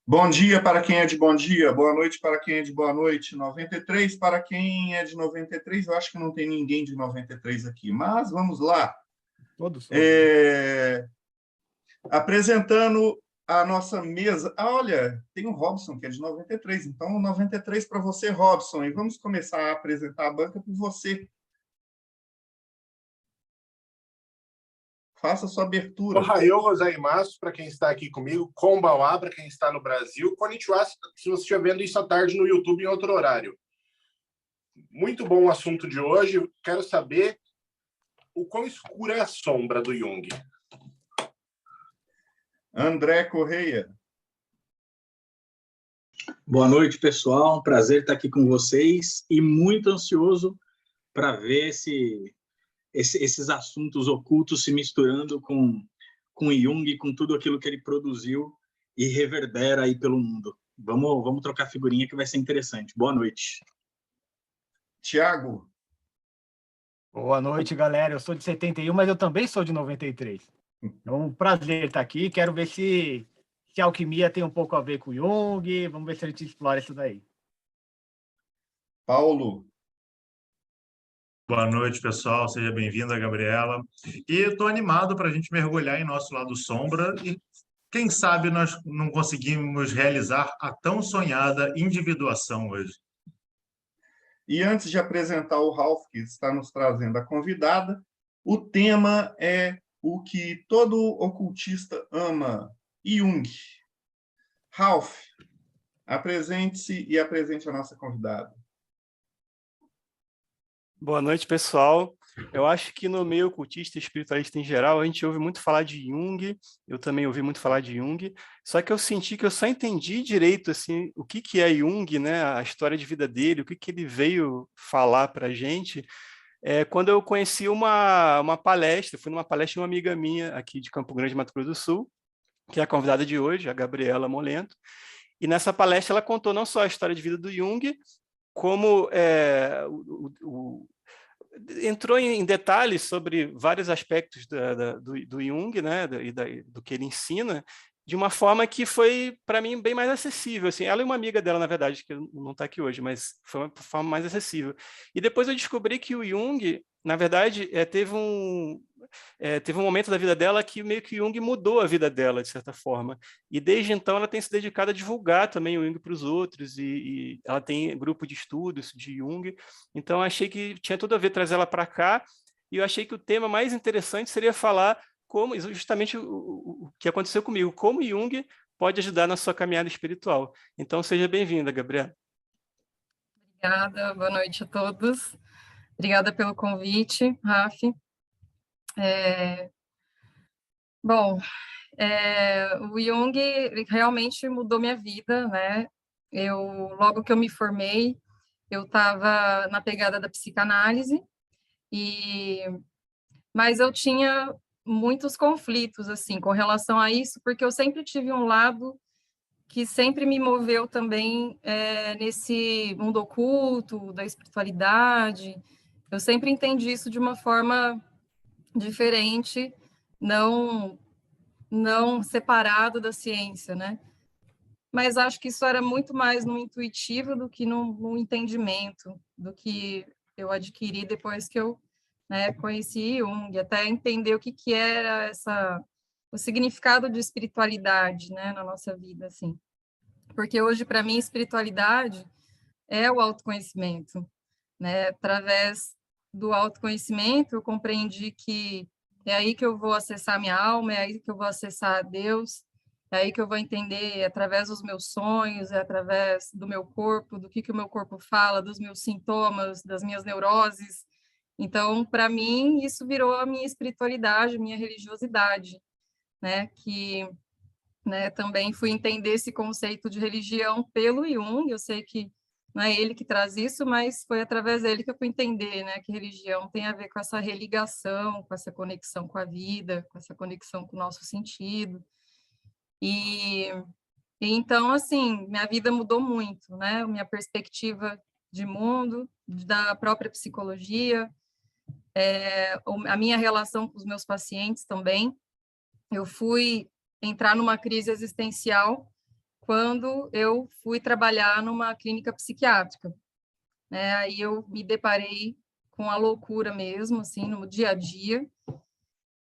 Bom dia para quem é de bom dia, boa noite para quem é de boa noite, 93 para quem é de 93. Eu acho que não tem ninguém de 93 aqui, mas vamos lá. Todos. Apresentando a nossa mesa. Olha, tem o Robson, que é de 93, então 93 para você, Robson. E vamos começar a apresentar a banca por você. Faça sua abertura. Ohayou gozaimasu, para quem está aqui comigo. Konbanwa, para quem está no Brasil. Konnichiwa, se você estiver vendo isso à tarde no YouTube em outro horário. Muito bom o assunto de hoje. Quero saber o quão escura é a sombra do Jung. André Correia. Boa noite, pessoal. Um prazer estar aqui com vocês e muito ansioso para ver esses assuntos ocultos se misturando com Jung, com tudo aquilo que ele produziu e reverbera aí pelo mundo. Vamos trocar figurinha que vai ser interessante. Boa noite. Tiago. Boa noite, galera. Eu sou de 71, mas eu também sou de 93. É um prazer estar aqui. Quero ver se a alquimia tem um pouco a ver com Jung. Vamos ver se a gente explora isso daí. Paulo. Boa noite, pessoal. Seja bem-vinda, Gabriela. E estou animado para a gente mergulhar em nosso lado sombra e, quem sabe, nós não conseguimos realizar a tão sonhada individuação hoje. E antes de apresentar o Ralph, que está nos trazendo a convidada, o tema é o que todo ocultista ama, Jung. Ralph, apresente-se e apresente a nossa convidada. Boa noite, pessoal. Eu acho que no meio ocultista e espiritualista em geral, a gente ouve muito falar de Jung, eu também ouvi muito falar de Jung, só que eu senti que eu só entendi direito assim, o que é Jung, né, a história de vida dele, o que ele veio falar para a gente, quando eu conheci uma palestra, fui numa palestra de uma amiga minha aqui de Campo Grande, Mato Grosso do Sul, que é a convidada de hoje, a Gabriela Molento, e nessa palestra ela contou não só a história de vida do Jung, como entrou em detalhes sobre vários aspectos do Jung, né, do que ele ensina, de uma forma que foi, para mim, bem mais acessível. Assim, ela é uma amiga dela, na verdade, que não está aqui hoje, mas foi uma forma mais acessível. E depois eu descobri que o Jung, na verdade, teve um momento da vida dela que meio que Jung mudou a vida dela, de certa forma. E desde então ela tem se dedicado a divulgar também o Jung para os outros, e ela tem grupo de estudos de Jung. Então achei que tinha tudo a ver trazer ela para cá, e eu achei que o tema mais interessante seria falar como, justamente o que aconteceu comigo, como Jung pode ajudar na sua caminhada espiritual. Então seja bem-vinda, Gabriela. Obrigada, boa noite a todos. Obrigada pelo convite, Rafi. Bom, o Jung realmente mudou minha vida, né? Logo que eu me formei, eu estava na pegada da psicanálise, mas eu tinha muitos conflitos, assim, com relação a isso, porque eu sempre tive um lado que sempre me moveu também nesse mundo oculto, da espiritualidade. Eu sempre entendi isso de uma forma diferente, não separado da ciência, né? Mas acho que isso era muito mais no intuitivo do que no entendimento, do que eu adquiri depois que eu conheci Jung, até entender o que era o significado de espiritualidade, né, na nossa vida, assim. Porque hoje, para mim, espiritualidade é o autoconhecimento, né? Através do autoconhecimento, eu compreendi que é aí que eu vou acessar minha alma, é aí que eu vou acessar Deus, é aí que eu vou entender através dos meus sonhos, é através do meu corpo, do que o meu corpo fala, dos meus sintomas, das minhas neuroses. Então, para mim, isso virou a minha espiritualidade, minha religiosidade, né? Que também fui entender esse conceito de religião pelo Jung. Eu sei que não é ele que traz isso, mas foi através dele que eu fui entender, né, que religião tem a ver com essa religação, com essa conexão com a vida, com essa conexão com o nosso sentido. E então, assim, minha vida mudou muito, né? Minha perspectiva de mundo, da própria psicologia, a minha relação com os meus pacientes também. Eu fui entrar numa crise existencial quando eu fui trabalhar numa clínica psiquiátrica, né? Aí eu me deparei com a loucura mesmo, assim, no dia a dia.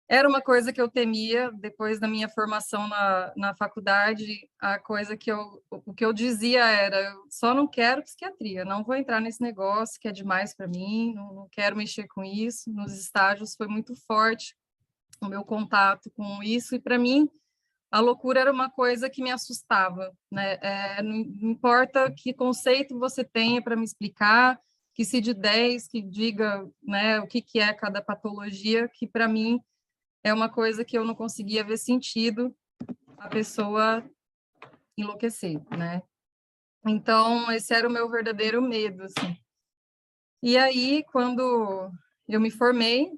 Era uma coisa que eu temia depois da minha formação na faculdade. O que eu dizia era: eu só não quero psiquiatria, não vou entrar nesse negócio que é demais para mim, não quero mexer com isso. Nos estágios foi muito forte o meu contato com isso, e para mim a loucura era uma coisa que me assustava, né? Não importa que conceito você tenha para me explicar, que se de 10 que diga, né, o que é cada patologia, que para mim é uma coisa que eu não conseguia ver sentido a pessoa enlouquecer, né? Então, esse era o meu verdadeiro medo, assim. E aí, quando eu me formei,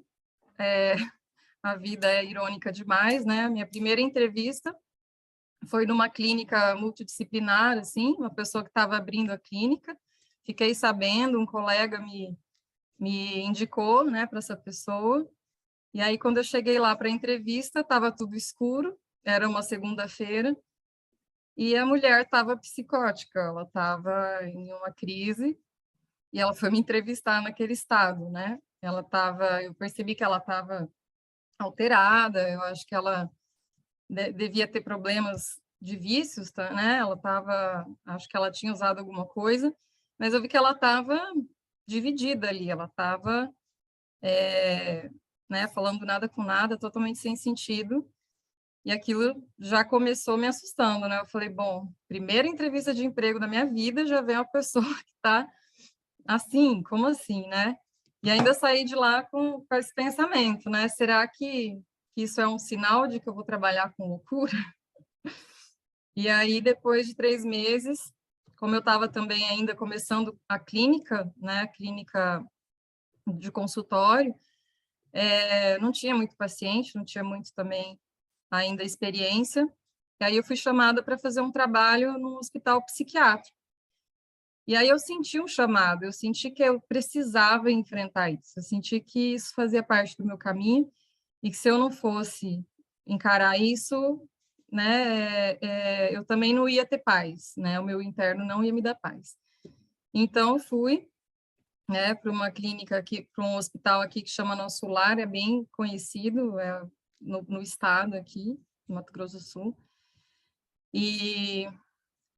a vida é irônica demais, né? Minha primeira entrevista foi numa clínica multidisciplinar, assim, uma pessoa que estava abrindo a clínica. Fiquei sabendo, um colega me indicou, né, para essa pessoa. E aí, quando eu cheguei lá para a entrevista, estava tudo escuro, era uma segunda-feira, e a mulher estava psicótica, ela estava em uma crise, e ela foi me entrevistar naquele estado, né? Eu percebi que ela estava alterada, eu acho que ela devia ter problemas de vícios, tá, né? Acho que ela tinha usado alguma coisa, mas eu vi que ela estava dividida ali, ela estava né, falando nada com nada, totalmente sem sentido, e aquilo já começou me assustando, né? Eu falei, bom, primeira entrevista de emprego da minha vida, já vem uma pessoa que está assim, como assim, né? E ainda saí de lá com esse pensamento, né? Será que isso é um sinal de que eu vou trabalhar com loucura? E aí, depois de 3 meses, como eu estava também ainda começando a clínica, né? A clínica de consultório, não tinha muito paciente, não tinha muito também ainda experiência. E aí eu fui chamada para fazer um trabalho no hospital psiquiátrico. E aí eu senti um chamado, eu senti que eu precisava enfrentar isso, eu senti que isso fazia parte do meu caminho e que se eu não fosse encarar isso, né, eu também não ia ter paz, né, o meu interno não ia me dar paz. Então eu fui, né, para uma clínica aqui, para um hospital aqui que chama Nosso Lar, é bem conhecido, no estado aqui, no Mato Grosso do Sul.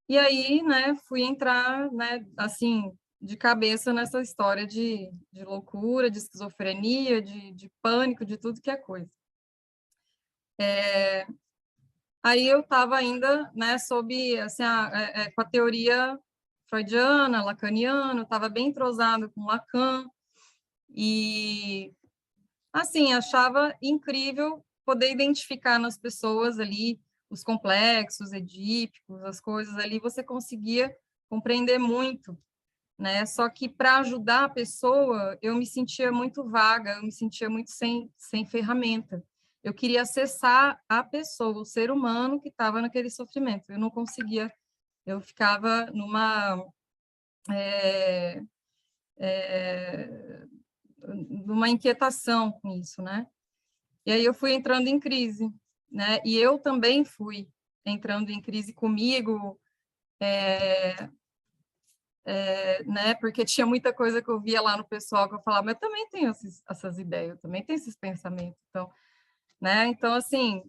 E aí, né, fui entrar, né, assim, de cabeça nessa história de loucura, de esquizofrenia, de pânico, de tudo que é coisa. Aí eu estava ainda, né, sob, assim, com a teoria freudiana, lacaniana, estava bem entrosado com Lacan, e, assim, achava incrível poder identificar nas pessoas ali os complexos edípicos, as coisas ali, você conseguia compreender muito, né? Só que para ajudar a pessoa, eu me sentia muito vaga, eu me sentia muito sem ferramenta. Eu queria acessar a pessoa, o ser humano que estava naquele sofrimento. Eu não conseguia, eu ficava numa inquietação com isso, né? E aí eu fui entrando em crise, né? E eu também fui entrando em crise comigo, né? Porque tinha muita coisa que eu via lá no pessoal que eu falava, mas eu também tenho essas ideias, eu também tenho esses pensamentos, então, né? Então, assim,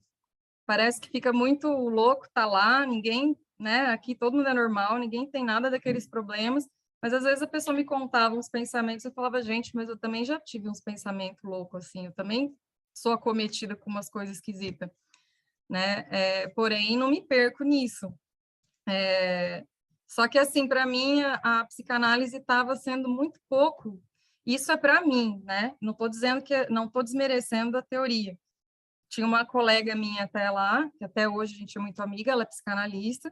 parece que fica muito louco tá lá, ninguém, né? Aqui todo mundo é normal, ninguém tem nada daqueles problemas, mas às vezes a pessoa me contava uns pensamentos, eu falava, gente, mas eu também já tive uns pensamentos loucos, assim, eu também sou acometida com umas coisas esquisitas, né? Porém, não me perco nisso. Só que, assim, para mim, a psicanálise estava sendo muito pouco. Isso é para mim, né? Não estou dizendo não estou desmerecendo a teoria. Tinha uma colega minha até lá, que até hoje a gente é muito amiga, ela é psicanalista,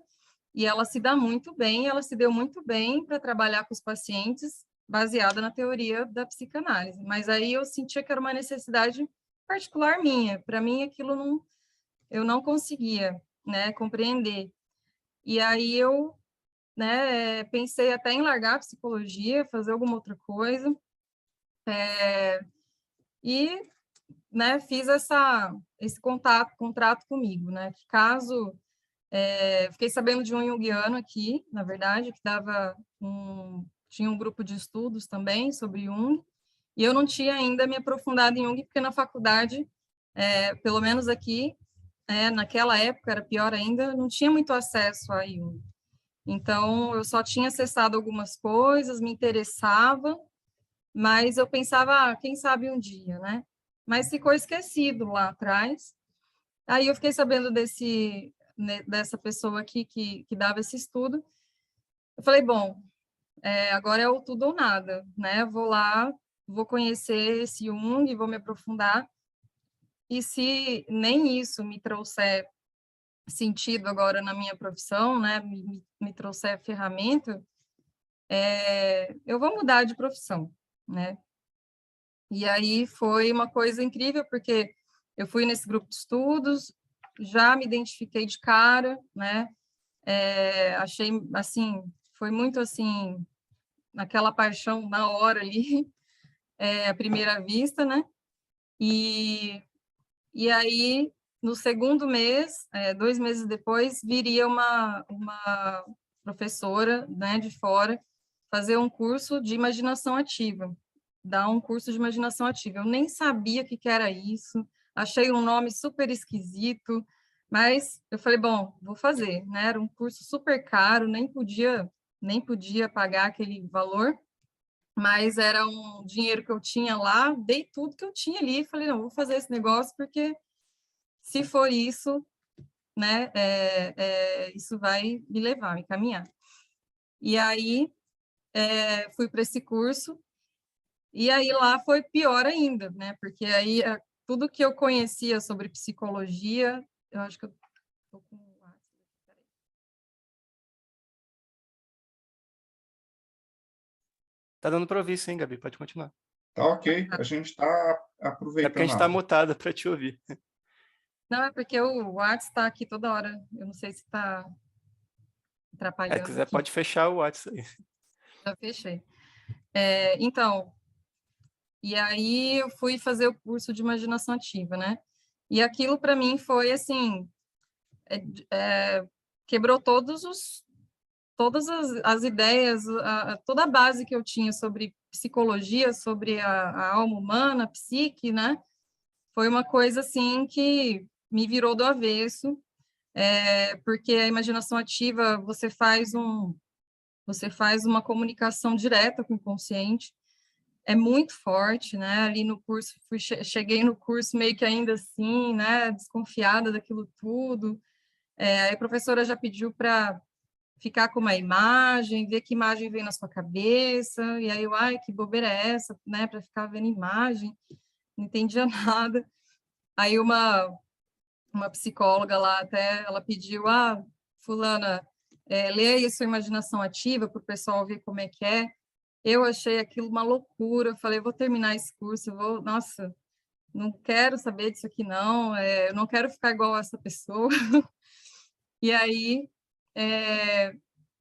e ela se dá muito bem, ela se deu muito bem para trabalhar com os pacientes baseada na teoria da psicanálise. Mas aí eu sentia que era uma necessidade particular minha. Para mim, aquilo eu não conseguia, né, compreender. E aí eu, né, pensei até em largar a psicologia, fazer alguma outra coisa, e, né, fiz esse contrato comigo, né, que caso Fiquei sabendo de um junguiano aqui, na verdade, que tinha um grupo de estudos também sobre Jung, e eu não tinha ainda me aprofundado em Jung, porque na faculdade, pelo menos aqui, naquela época, era pior ainda, não tinha muito acesso a Jung. Então, eu só tinha acessado algumas coisas, me interessava, mas eu pensava, quem sabe um dia, né? Mas ficou esquecido lá atrás. Aí eu fiquei sabendo dessa pessoa aqui que dava esse estudo. Eu falei, bom, agora é o tudo ou nada, né? Vou lá, vou conhecer esse Jung, vou me aprofundar. E se nem isso me trouxer sentido agora na minha profissão, né? Me trouxer ferramenta, eu vou mudar de profissão, né? E aí foi uma coisa incrível, porque eu fui nesse grupo de estudos, já me identifiquei de cara, né? Achei, assim, foi muito, assim, naquela paixão na hora ali, à primeira vista, né? E aí, no segundo mês, 2 meses depois, viria uma professora, né, de fora, fazer um curso de imaginação ativa, dar um curso de imaginação ativa. Eu nem sabia o que era isso, achei um nome super esquisito, mas eu falei, bom, vou fazer, né? Era um curso super caro, nem podia pagar aquele valor, mas era um dinheiro que eu tinha lá, dei tudo que eu tinha ali, falei, não, vou fazer esse negócio, porque se for isso, né, isso vai me levar, me caminhar. E aí, fui para esse curso, e aí lá foi pior ainda, né, porque aí tudo que eu conhecia sobre psicologia, eu acho que eu tô com... Tá dando para ouvir, sim, Gabi, pode continuar. Tá ok, a gente está É porque a aproveitando gente está a aula. mutada para te ouvir. Não, é porque o WhatsApp está aqui toda hora, eu não sei se está Se atrapalhando quiser, aqui. pode fechar o WhatsApp aí. Já fechei. Então, e aí eu fui fazer o curso de imaginação ativa, né? E aquilo para mim foi assim, quebrou todas as ideias, toda a base que eu tinha sobre psicologia, sobre a alma humana, a psique, né? Foi uma coisa assim que me virou do avesso, porque a imaginação ativa você faz uma comunicação direta com o inconsciente, é muito forte, né? Ali no curso, cheguei no curso meio que ainda assim, né? Desconfiada daquilo tudo. Aí a professora já pediu para ficar com uma imagem, ver que imagem vem na sua cabeça, e aí eu, ai, que bobeira é essa, né? Para ficar vendo imagem, não entendia nada. Aí uma psicóloga lá até, ela pediu, fulana, leia sua imaginação ativa para o pessoal ver como é que é. Eu achei aquilo uma loucura, eu falei, vou terminar esse curso, nossa, não quero saber disso aqui não, eu não quero ficar igual a essa pessoa. E aí,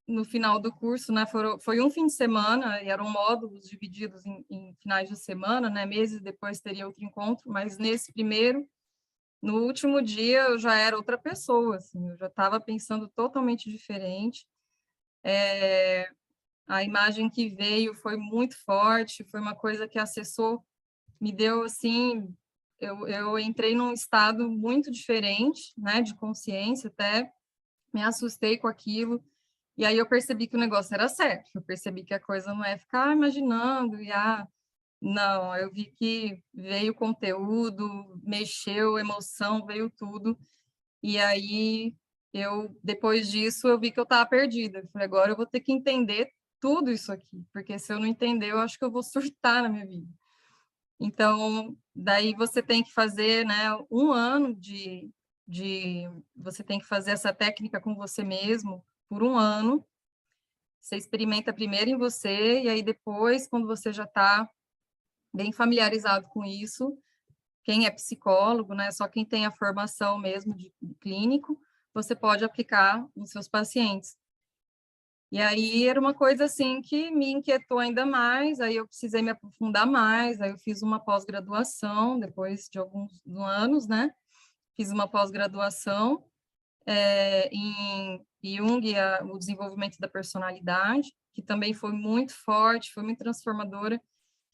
no final do curso, né, foi um fim de semana, e eram módulos divididos em finais de semana, né, meses depois teria outro encontro, mas nesse primeiro, no último dia, eu já era outra pessoa, assim, eu já estava pensando totalmente diferente. A imagem que veio foi muito forte, foi uma coisa que acessou, me deu, assim, eu entrei num estado muito diferente, né, de consciência até, me assustei com aquilo, e aí eu percebi que o negócio era certo, eu percebi que a coisa não é ficar imaginando, não, eu vi que veio conteúdo, mexeu, emoção, veio tudo, e aí depois disso, eu vi que eu estava perdida, eu falei, agora eu vou ter que entender tudo isso aqui, porque se eu não entender, eu acho que eu vou surtar na minha vida. Então, daí você tem que fazer, né, 1 ano você tem que fazer essa técnica com você mesmo por 1 ano. Você experimenta primeiro em você, e aí depois, quando você já está bem familiarizado com isso, quem é psicólogo, né, só quem tem a formação mesmo de clínico, você pode aplicar nos seus pacientes. E aí era uma coisa assim que me inquietou ainda mais, aí eu precisei me aprofundar mais, aí eu fiz uma pós-graduação, depois de alguns anos, né? Fiz uma pós-graduação, em Jung, o desenvolvimento da personalidade, que também foi muito forte, foi muito transformadora.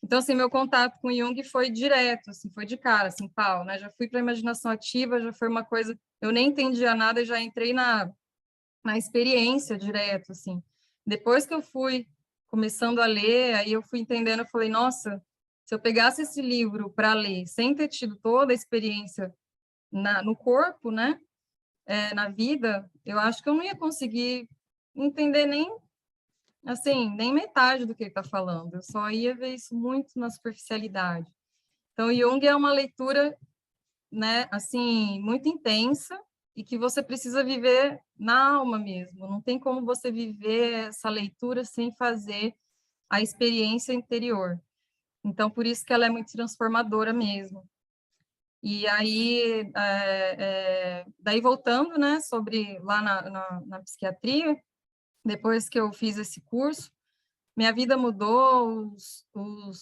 Então, assim, meu contato com Jung foi direto, assim, foi de cara, assim, pau, né? Já fui para a imaginação ativa, já foi uma coisa... Eu nem entendia nada e já entrei na experiência direto, assim. Depois que eu fui começando a ler, aí eu fui entendendo, eu falei, nossa, se eu pegasse esse livro para ler sem ter tido toda a experiência no corpo, né, na vida, eu acho que eu não ia conseguir entender nem, assim, nem metade do que ele está falando. Eu só ia ver isso muito na superficialidade. Então, Jung é uma leitura, né, assim, muito intensa e que você precisa viver na alma mesmo. Não tem como você viver essa leitura sem fazer a experiência interior. Então, por isso que ela é muito transformadora mesmo. E aí, daí voltando, né, sobre lá na psiquiatria, depois que eu fiz esse curso, minha vida mudou,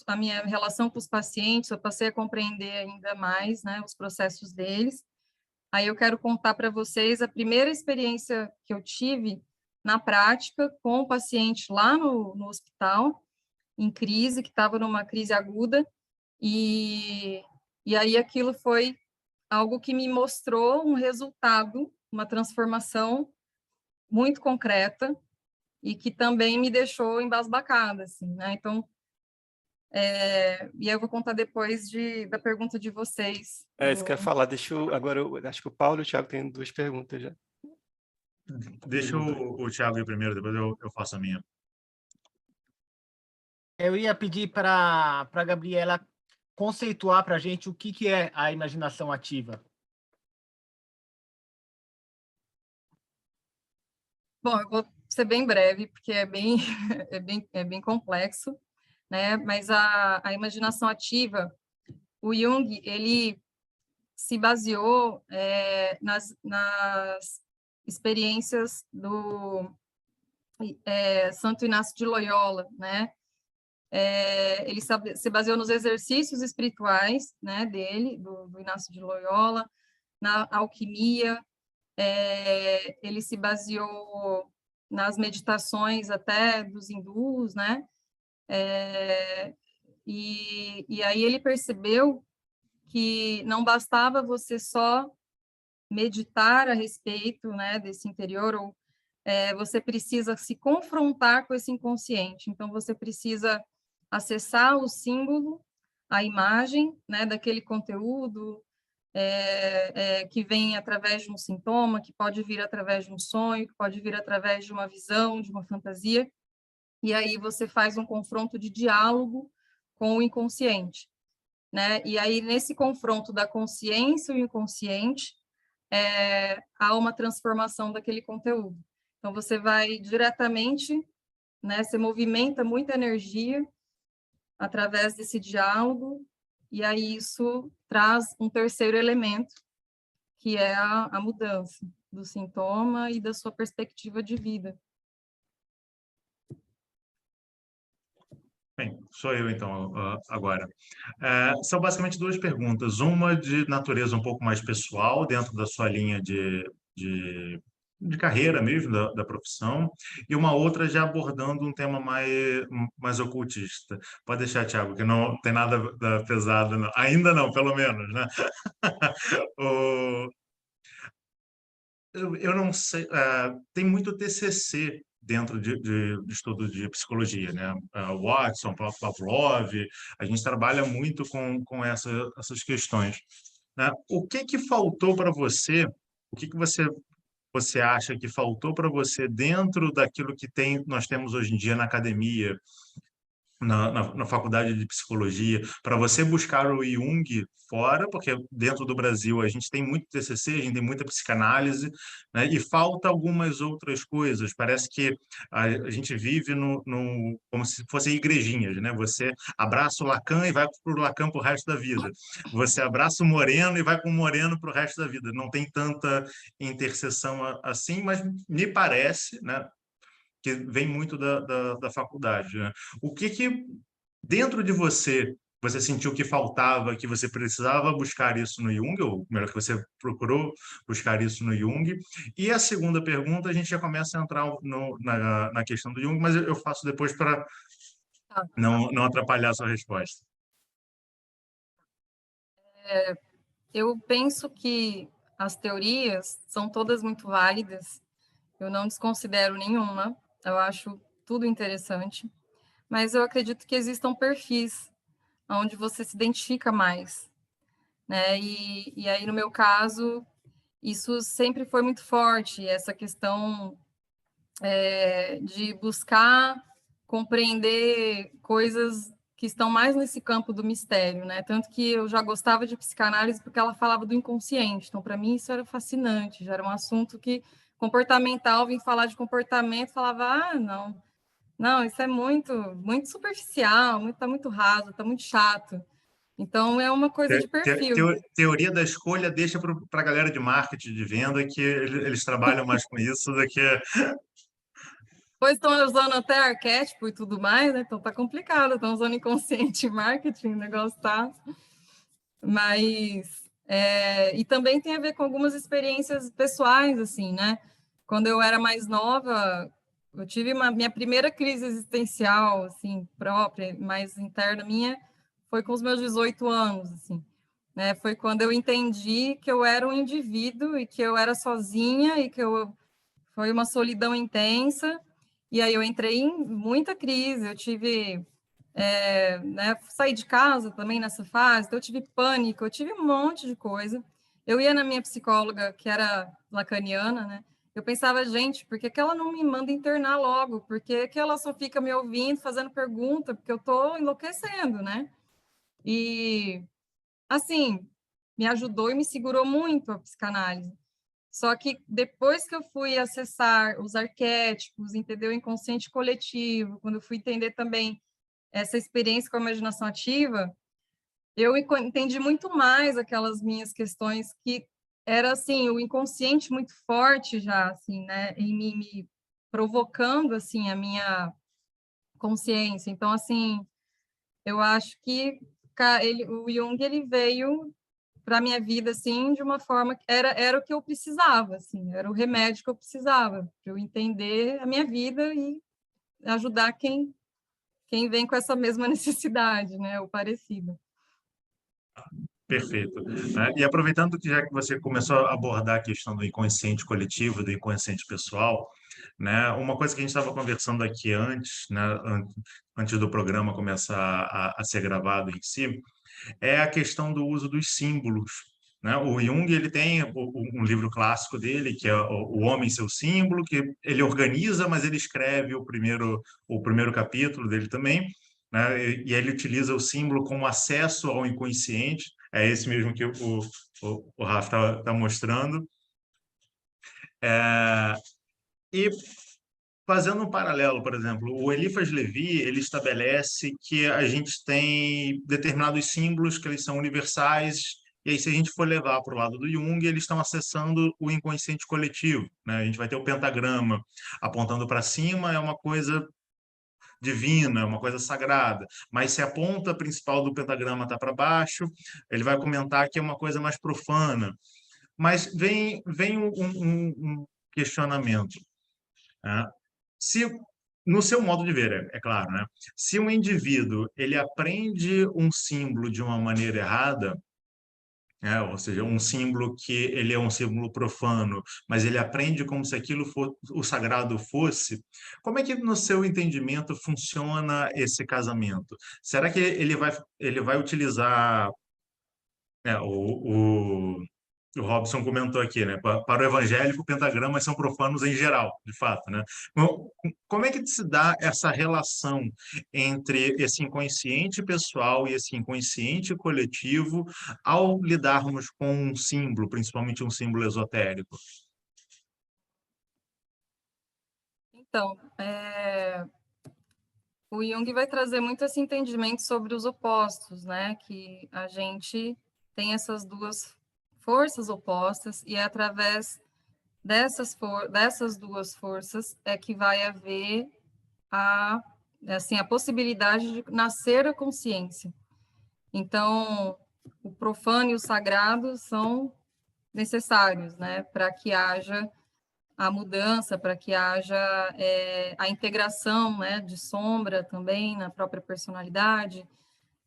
a minha relação com os pacientes, eu passei a compreender ainda mais, né, os processos deles. Aí eu quero contar para vocês a primeira experiência que eu tive na prática com o paciente lá no hospital, em crise, que estava numa crise aguda, e aí aquilo foi algo que me mostrou um resultado, uma transformação muito concreta, e que também me deixou embasbacada, assim, né? Então, e aí eu vou contar depois da pergunta de vocês. Isso que eu ia falar. Agora, eu acho que o Paulo e o Thiago têm 2 perguntas já. Deixa o Thiago ir primeiro, depois eu faço a minha. Eu ia pedir para a Gabriela conceituar para a gente o que é a imaginação ativa. Bom, eu vou ser bem breve, porque é bem, é bem complexo, né? Mas a imaginação ativa, o Jung, ele se baseou nas experiências do Santo Inácio de Loyola, né? Ele se baseou nos exercícios espirituais, né, dele, do Inácio de Loyola, na alquimia. Ele se baseou nas meditações até dos hindus, né? E aí ele percebeu que não bastava você só meditar a respeito, né, desse interior, ou você precisa se confrontar com esse inconsciente. Então, você precisa acessar o símbolo, a imagem, né, daquele conteúdo, que vem através de um sintoma, que pode vir através de um sonho, que pode vir através de uma visão, de uma fantasia, e aí você faz um confronto de diálogo com o inconsciente, né? E aí, nesse confronto da consciência e o inconsciente, há uma transformação daquele conteúdo. Então, você vai diretamente, né, você movimenta muita energia através desse diálogo, e aí isso traz um terceiro elemento, que é a mudança do sintoma e da sua perspectiva de vida. Bem, sou eu, então, agora. São basicamente 2 perguntas. Uma de natureza um pouco mais pessoal, dentro da sua linha de carreira mesmo, da profissão, e uma outra já abordando um tema mais ocultista. Pode deixar, Thiago, que não tem nada pesado, não. Ainda não, pelo menos, né? Eu não sei, tem muito TCC dentro de estudo de psicologia, né? Watson, Pavlov, a gente trabalha muito com essas questões, né? O que faltou para você? O que você acha que faltou para você dentro daquilo que nós temos hoje em dia na academia, na faculdade de psicologia, para você buscar o Jung fora, porque dentro do Brasil a gente tem muito TCC, a gente tem muita psicanálise, né? E falta algumas outras coisas. Parece que a gente vive como se fossem igrejinhas, né? Você abraça o Lacan e vai para o Lacan para o resto da vida. Você abraça o Moreno e vai com o Moreno para o resto da vida. Não tem tanta interseção assim, mas me parece, né, que vem muito da faculdade, né? O que dentro de você você sentiu que faltava, que você precisava buscar isso no Jung, ou melhor, que você procurou buscar isso no Jung? E a segunda pergunta, a gente já começa a entrar na questão do Jung, mas eu faço depois para Tá. não atrapalhar a sua resposta. Eu penso que as teorias são todas muito válidas, eu não desconsidero nenhuma, eu acho tudo interessante, mas eu acredito que existam perfis onde você se identifica mais, né? E aí, no meu caso, isso sempre foi muito forte, essa questão de buscar compreender coisas que estão mais nesse campo do mistério, né? Tanto que eu já gostava de psicanálise porque ela falava do inconsciente. Então, para mim, isso era fascinante. Já era um assunto que comportamental, vim falar de comportamento, falava, não, isso é muito superficial, tá muito raso, tá muito chato. Então, é uma coisa de perfil. Teoria da escolha deixa para a galera de marketing, de venda, que eles trabalham mais com isso do que... Pois estão usando até arquétipo e tudo mais, né? Então tá complicado, estão usando inconsciente em marketing, o negócio tá... Mas... e também tem a ver com algumas experiências pessoais, assim, né? Quando eu era mais nova, eu tive minha primeira crise existencial, assim, própria, mais interna minha, foi com os meus 18 anos, assim, né? Foi quando eu entendi que eu era um indivíduo e que eu era sozinha e que foi uma solidão intensa. E aí eu entrei em muita crise, eu tive, né, saí de casa também nessa fase, então eu tive pânico, eu tive um monte de coisa. Eu ia na minha psicóloga, que era lacaniana, né? Eu pensava, gente, por que ela não me manda internar logo? Por que ela só fica me ouvindo, fazendo pergunta? Porque eu estou enlouquecendo, né? E, assim, me ajudou e me segurou muito a psicanálise. Só que depois que eu fui acessar os arquétipos, entender o inconsciente coletivo, quando eu fui entender também essa experiência com a imaginação ativa, eu entendi muito mais aquelas minhas questões que era assim, o inconsciente muito forte já, assim, né, em mim, me provocando assim a minha consciência. Então, assim, eu acho que o Jung ele veio para minha vida assim de uma forma que era o que eu precisava, assim, era o remédio que eu precisava para eu entender a minha vida e ajudar quem vem com essa mesma necessidade, né, ou parecida. Perfeito. E aproveitando que já que você começou a abordar a questão do inconsciente coletivo, do inconsciente pessoal, né, uma coisa que a gente estava conversando aqui antes, né, antes do programa começar a ser gravado em si, é a questão do uso dos símbolos, né? O Jung ele tem um livro clássico dele, que é O Homem e Seu Símbolo, que ele organiza, mas ele escreve o primeiro capítulo dele também, né? E ele utiliza o símbolo como acesso ao inconsciente, é esse mesmo que o Rafa está mostrando. E fazendo um paralelo, por exemplo, o Eliphas Levi ele estabelece que a gente tem determinados símbolos que eles são universais, e aí se a gente for levar para o lado do Jung, eles estão acessando o inconsciente coletivo, né? A gente vai ter o pentagrama apontando para cima, é uma coisa divina, uma coisa sagrada, mas se a ponta principal do pentagrama está para baixo, ele vai comentar que é uma coisa mais profana. Mas vem um questionamento, né? Se, no seu modo de ver, é claro, né? Se um indivíduo ele aprende um símbolo de uma maneira errada, ou seja, um símbolo que ele é um símbolo profano, mas ele aprende como se aquilo o sagrado fosse, como é que no seu entendimento funciona esse casamento? Será que ele vai utilizar o Robson comentou aqui, né? Para o evangélico, pentagramas são profanos em geral, de fato, né? Como é que se dá essa relação entre esse inconsciente pessoal e esse inconsciente coletivo ao lidarmos com um símbolo, principalmente um símbolo esotérico? Então, o Jung vai trazer muito esse entendimento sobre os opostos, né? Que a gente tem essas duas forças opostas e é através dessas duas forças é que vai haver a possibilidade de nascer a consciência. Então, o profano e o sagrado são necessários, né, para que haja a mudança, para que haja a integração, né, de sombra também na própria personalidade.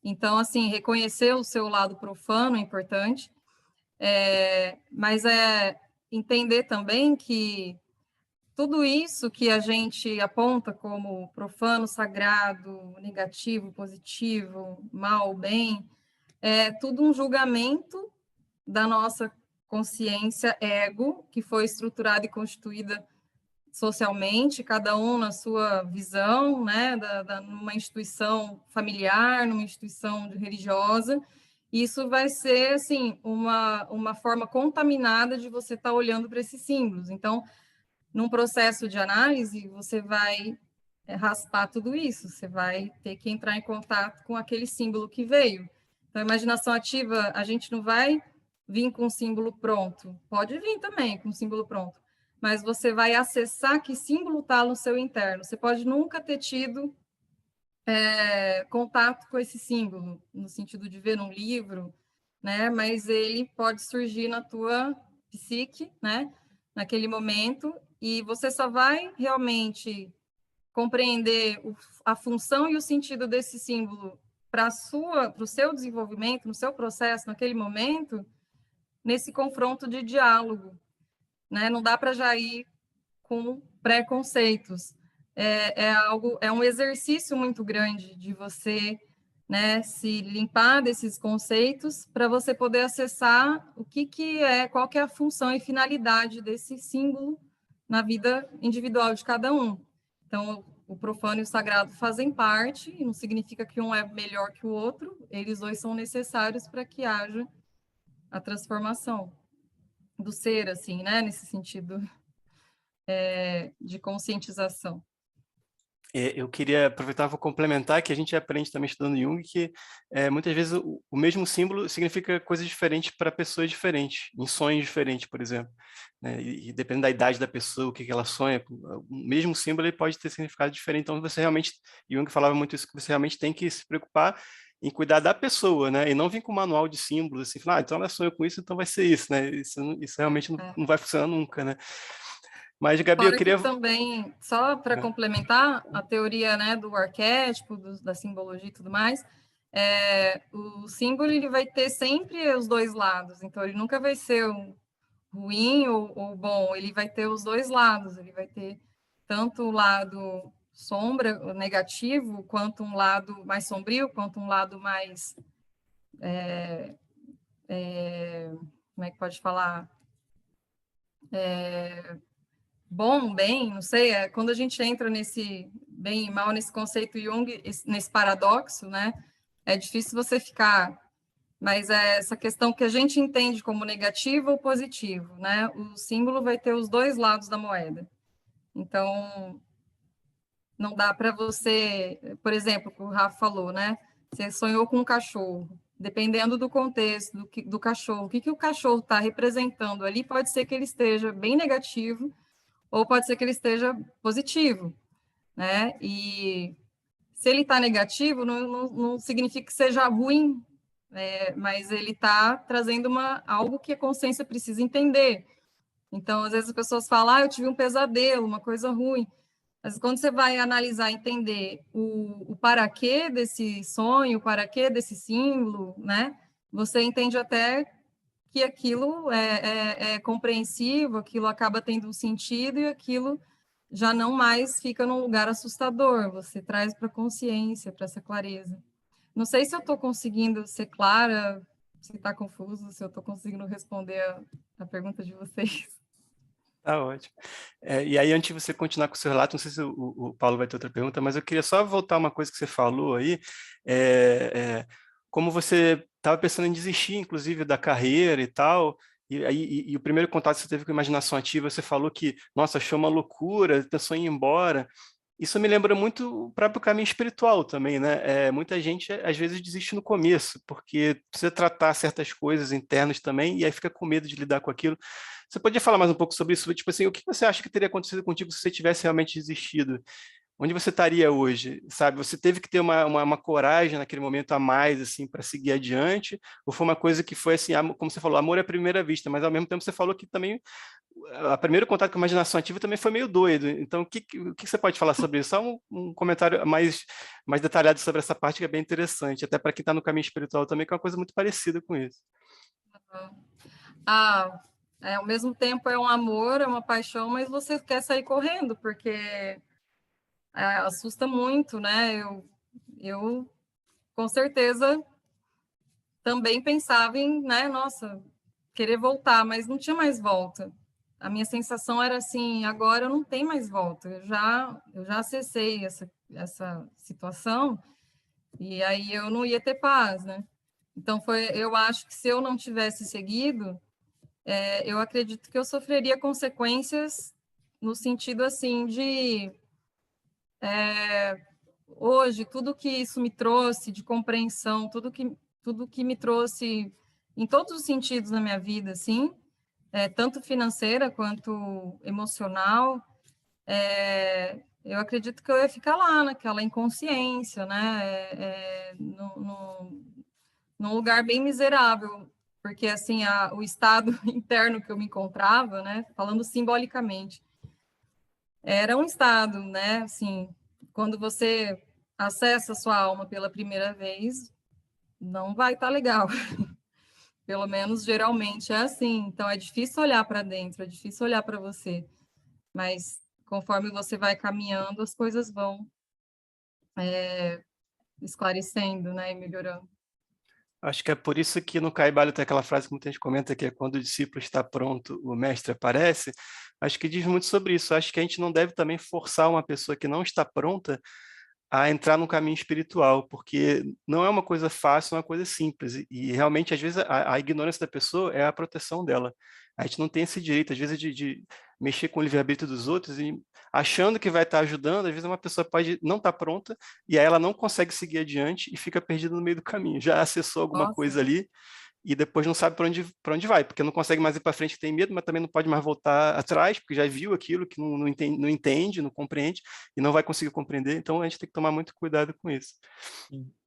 Então, assim, reconhecer o seu lado profano é importante, mas entender também que tudo isso que a gente aponta como profano, sagrado, negativo, positivo, mal, bem, é tudo um julgamento da nossa consciência ego, que foi estruturada e constituída socialmente, cada um na sua visão, né, numa instituição familiar, numa instituição religiosa. Isso vai ser, assim, uma forma contaminada de você estar olhando para esses símbolos. Então, num processo de análise, você vai raspar tudo isso, você vai ter que entrar em contato com aquele símbolo que veio. Então, a imaginação ativa, a gente não vai vir com um símbolo pronto, pode vir também com um símbolo pronto, mas você vai acessar que símbolo está no seu interno. Você pode nunca ter tido contato com esse símbolo, no sentido de ver num livro, né? Mas ele pode surgir na tua psique, né? Naquele momento, e você só vai realmente compreender a função e o sentido desse símbolo para o seu desenvolvimento, no seu processo, naquele momento, nesse confronto de diálogo, né? Não dá para já ir com preconceitos. É um exercício muito grande de você, né, se limpar desses conceitos para você poder acessar qual que é a função e finalidade desse símbolo na vida individual de cada um. Então, o profano e o sagrado fazem parte, e não significa que um é melhor que o outro, eles dois são necessários para que haja a transformação do ser, assim, né, nesse sentido de conscientização. Eu queria aproveitar para complementar que a gente aprende também estudando Jung que muitas vezes o mesmo símbolo significa coisas diferentes para pessoas diferentes, em sonhos diferentes, por exemplo, né? E dependendo da idade da pessoa, o que ela sonha, o mesmo símbolo ele pode ter significado diferente. Então você realmente, Jung falava muito isso, que você realmente tem que se preocupar em cuidar da pessoa, né? E não vir com um manual de símbolos assim, falar, então ela sonhou com isso, então vai ser isso, né? Isso realmente não vai funcionar nunca, né? Mas, Gabi, Fora eu queria... que também, só para complementar a teoria, né, do arquétipo, da simbologia e tudo mais, o símbolo ele vai ter sempre os dois lados, então ele nunca vai ser ruim ou bom, ele vai ter os dois lados, ele vai ter tanto o lado sombra, o negativo, quanto um lado mais sombrio, quanto um lado mais... como é que pode falar? Bom, bem, não sei, quando a gente entra nesse bem e mal, nesse conceito Jung, nesse paradoxo, né, é difícil você ficar, mas é essa questão que a gente entende como negativo ou positivo, né, o símbolo vai ter os dois lados da moeda, então não dá para você, por exemplo, o que o Rafa falou, né, você sonhou com um cachorro, dependendo do contexto do cachorro, o que o cachorro está representando ali, pode ser que ele esteja bem negativo, ou pode ser que ele esteja positivo, né? E se ele está negativo, não significa que seja ruim, mas ele está trazendo algo que a consciência precisa entender. Então, às vezes as pessoas falam, eu tive um pesadelo, uma coisa ruim. Mas quando você vai analisar, entender o para quê desse sonho, o para quê desse símbolo, né? Você entende até que aquilo é compreensível, aquilo acaba tendo um sentido e aquilo já não mais fica num lugar assustador, você traz para a consciência, para essa clareza. Não sei se eu estou conseguindo ser clara, se está confuso, se eu estou conseguindo responder a pergunta de vocês. Tá ótimo. E aí, antes de você continuar com o seu relato, não sei se o Paulo vai ter outra pergunta, mas eu queria só voltar uma coisa que você falou aí, como você estava pensando em desistir, inclusive, da carreira e tal, e o primeiro contato que você teve com a imaginação ativa, você falou que, nossa, achou uma loucura, pensou em ir embora. Isso me lembra muito o próprio caminho espiritual também, né? Muita gente, às vezes, desiste no começo, porque precisa tratar certas coisas internas também, e aí fica com medo de lidar com aquilo. Você podia falar mais um pouco sobre isso? Tipo assim, o que você acha que teria acontecido contigo se você tivesse realmente desistido? onde você estaria hoje, sabe? Você teve que ter uma coragem naquele momento a mais, assim, para seguir adiante, ou foi uma coisa que foi assim, como você falou, amor à primeira vista, mas ao mesmo tempo você falou que também o primeiro contato com a imaginação ativa também foi meio doido. Então, o que você pode falar sobre isso? Só um comentário mais detalhado sobre essa parte que é bem interessante, até para quem está no caminho espiritual também, que é uma coisa muito parecida com isso. Ao mesmo tempo é um amor, é uma paixão, mas você quer sair correndo, porque assusta muito, né? Eu com certeza também pensava em, né, nossa, querer voltar, mas não tinha mais volta. A minha sensação era assim, agora não tem mais volta. Eu já acessei essa situação e aí eu não ia ter paz, né? Então eu acho que se eu não tivesse seguido, eu acredito que eu sofreria consequências no sentido assim de hoje tudo que isso me trouxe de compreensão, tudo que me trouxe em todos os sentidos na minha vida, assim, tanto financeira quanto emocional, eu acredito que eu ia ficar lá naquela inconsciência, né, num lugar bem miserável, porque assim o estado interno que eu me encontrava, né, falando simbolicamente, era um estado, né, assim, quando você acessa a sua alma pela primeira vez, não vai estar legal. Pelo menos geralmente é assim. Então é difícil olhar para dentro, é difícil olhar para você. Mas conforme você vai caminhando, as coisas vão esclarecendo, né, e melhorando. Acho que é por isso que no Caibalho tem aquela frase que muita gente comenta, que é quando o discípulo está pronto, o mestre aparece. Acho que diz muito sobre isso. Acho que a gente não deve também forçar uma pessoa que não está pronta a entrar no caminho espiritual, porque não é uma coisa fácil, é uma coisa simples. E realmente, às vezes, a ignorância da pessoa é a proteção dela. A gente não tem esse direito, às vezes, de mexer com o livre-arbítrio dos outros e achando que vai estar ajudando, às vezes uma pessoa pode não estar pronta e aí ela não consegue seguir adiante e fica perdida no meio do caminho. Já acessou alguma coisa ali e depois não sabe para onde vai, porque não consegue mais ir para frente, tem medo, mas também não pode mais voltar atrás, porque já viu aquilo que não entende, não compreende e não vai conseguir compreender. Então a gente tem que tomar muito cuidado com isso.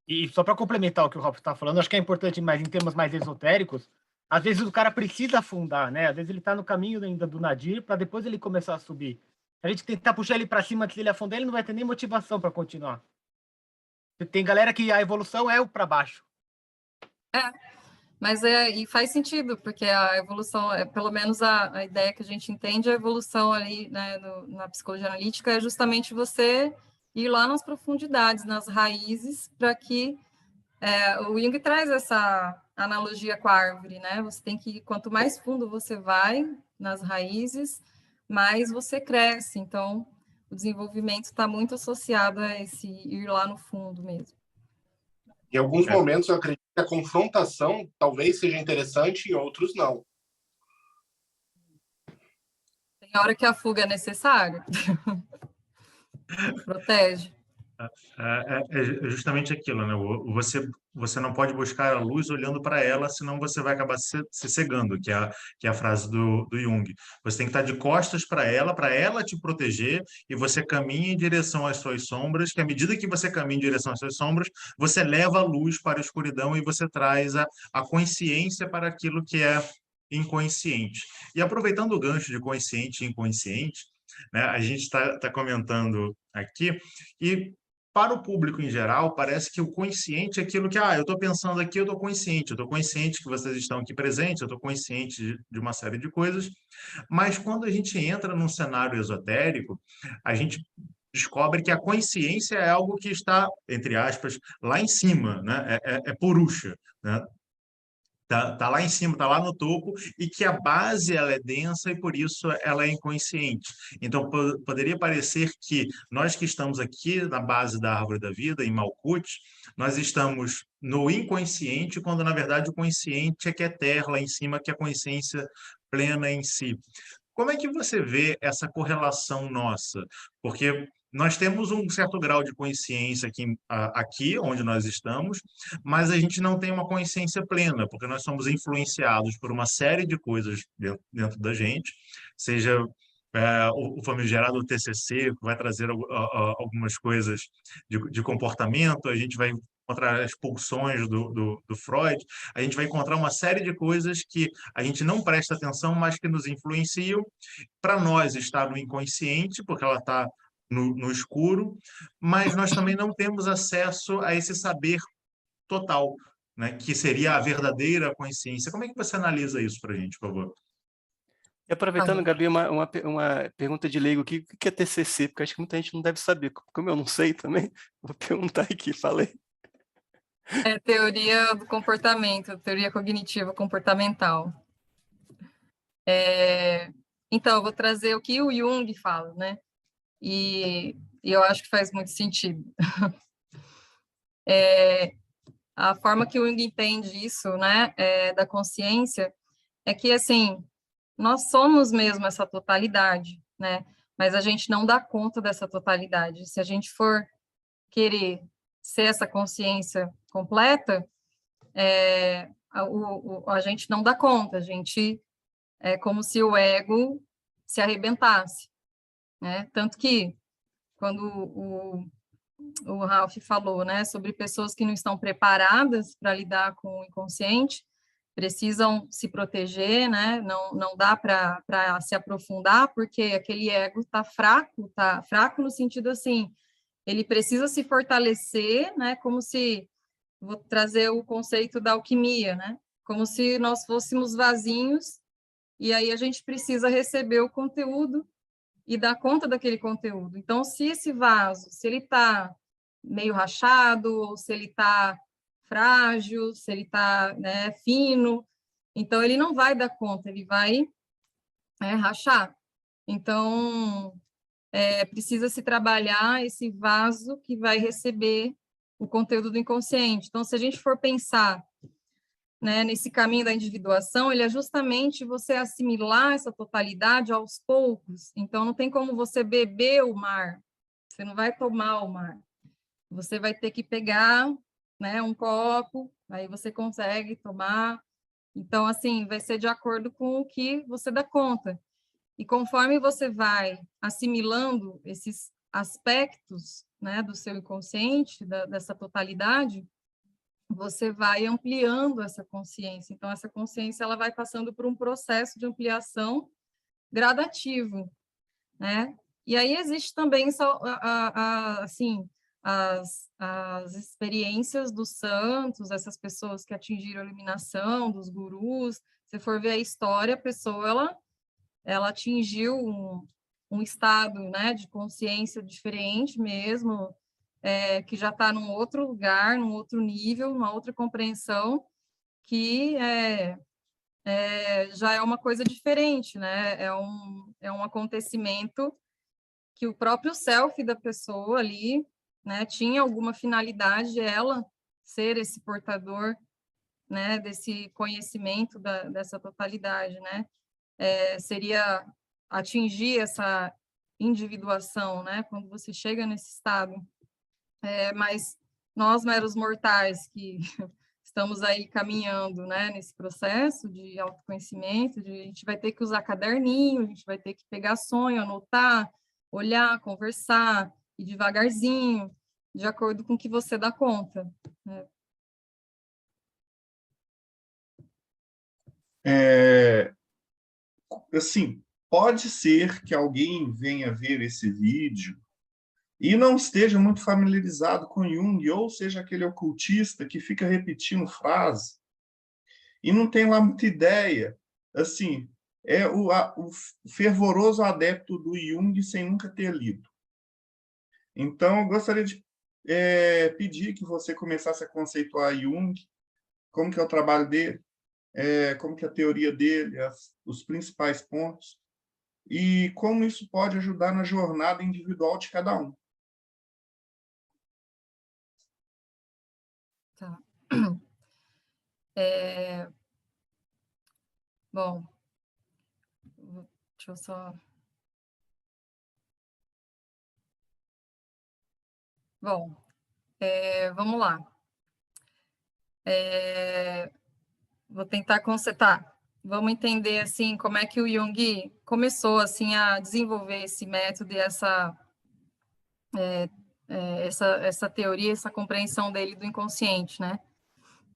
E só para complementar o que o Ralf está falando, acho que é importante, mais em termos mais esotéricos, às vezes o cara precisa afundar, né? Às vezes ele está no caminho ainda do nadir para depois ele começar a subir. Se a gente tentar puxar ele para cima antes dele afundar, ele não vai ter nem motivação para continuar. Tem galera que a evolução é o para baixo. Mas e faz sentido, porque a evolução, pelo menos a ideia que a gente entende, a evolução ali, né, na psicologia analítica é justamente você ir lá nas profundidades, nas raízes, para que o Jung traz essa analogia com a árvore, né? Você tem que, quanto mais fundo você vai nas raízes, mais você cresce. Então, o desenvolvimento está muito associado a esse ir lá no fundo mesmo. Em alguns momentos, eu acredito que a confrontação talvez seja interessante, em outros não. Tem hora que a fuga é necessária. Protege. É justamente aquilo, né? Você não pode buscar a luz olhando para ela, senão você vai acabar se cegando, que é a frase do Jung. Você tem que estar de costas para ela te proteger, e você caminha em direção às suas sombras, que à medida que você caminha em direção às suas sombras, você leva a luz para a escuridão e você traz a consciência para aquilo que é inconsciente. E aproveitando o gancho de consciente e inconsciente, né, a gente está comentando aqui, e para o público em geral, parece que o consciente é aquilo que, eu estou pensando aqui, eu estou consciente que vocês estão aqui presentes, eu estou consciente de uma série de coisas, mas quando a gente entra num cenário esotérico, a gente descobre que a consciência é algo que está, entre aspas, lá em cima, né? É Purusha, né? Tá lá em cima, tá lá no topo, e que a base ela é densa e por isso ela é inconsciente. Então poderia parecer que nós que estamos aqui na base da árvore da vida, em Malkuth, nós estamos no inconsciente, quando na verdade o consciente é que é terra lá em cima, que é a consciência plena em si. Como é que você vê essa correlação nossa? Porque nós temos um certo grau de consciência aqui onde nós estamos, mas a gente não tem uma consciência plena, porque nós somos influenciados por uma série de coisas dentro da gente, seja o famigerado TCC, que vai trazer algumas coisas de comportamento, a gente vai encontrar as pulsões do Freud, a gente vai encontrar uma série de coisas que a gente não presta atenção, mas que nos influenciam. Para nós está no inconsciente, porque ela está no escuro, mas nós também não temos acesso a esse saber total, né, que seria a verdadeira consciência. Como é que você analisa isso para a gente, por favor? E aproveitando, Gabi, uma pergunta de leigo, o que é TCC? Porque acho que muita gente não deve saber. Como eu não sei também, vou perguntar aqui, falei. É teoria do comportamento, teoria cognitiva comportamental. Então, eu vou trazer o que o Jung fala, né? E eu acho que faz muito sentido. A forma que o Jung entende isso, né, da consciência, é que, assim, nós somos mesmo essa totalidade, né? Mas a gente não dá conta dessa totalidade. Se a gente for querer ser essa consciência completa, a gente não dá conta, a gente é como se o ego se arrebentasse, né? Tanto que, quando o Ralph falou, né, sobre pessoas que não estão preparadas para lidar com o inconsciente, precisam se proteger, né? Não dá para se aprofundar, porque aquele ego está fraco no sentido assim, ele precisa se fortalecer, né? Como se, vou trazer o conceito da alquimia, né? Como se nós fôssemos vasinhos, e aí a gente precisa receber o conteúdo e dar conta daquele conteúdo. Então, se esse vaso, se ele está meio rachado, ou se ele está frágil, se ele está, né, fino, então ele não vai dar conta, ele vai rachar. Então, precisa se trabalhar esse vaso que vai receber o conteúdo do inconsciente. Então, se a gente for pensar, né, nesse caminho da individuação, ele é justamente você assimilar essa totalidade aos poucos. Então, não tem como você beber o mar, você não vai tomar o mar. Você vai ter que pegar, né, um copo, aí você consegue tomar. Então, assim, vai ser de acordo com o que você dá conta. E conforme você vai assimilando esses aspectos, né, do seu inconsciente, dessa totalidade, você vai ampliando essa consciência. Então, essa consciência ela vai passando por um processo de ampliação gradativo, né? E aí existe também assim, as experiências dos santos, essas pessoas que atingiram a iluminação, dos gurus. Se for ver a história, a pessoa ela atingiu um estado, né, de consciência diferente mesmo, que já está num outro lugar, num outro nível, numa outra compreensão, que já é uma coisa diferente, né? É um acontecimento que o próprio self da pessoa ali, né, tinha alguma finalidade, ela ser esse portador, né, desse conhecimento dessa totalidade, né? Seria atingir essa individuação, né? Quando você chega nesse estado. Mas nós, meros mortais, que estamos aí caminhando, né, nesse processo de autoconhecimento, a gente vai ter que usar caderninho, a gente vai ter que pegar sonho, anotar, olhar, conversar, e devagarzinho, de acordo com o que você dá conta, né? Assim, pode ser que alguém venha ver esse vídeo e não esteja muito familiarizado com Jung, ou seja, aquele ocultista que fica repetindo frase e não tem lá muita ideia. Assim, é o fervoroso adepto do Jung sem nunca ter lido. Então, eu gostaria de pedir que você começasse a conceituar Jung, como que é o trabalho dele, como que é a teoria dele, os principais pontos, e como isso pode ajudar na jornada individual de cada um. Tá. Bom, deixa eu só... Bom, vamos lá. Vou tentar consertar. vamos entender assim como é que o Jung começou assim a desenvolver esse método e essa teoria, essa compreensão dele do inconsciente, né?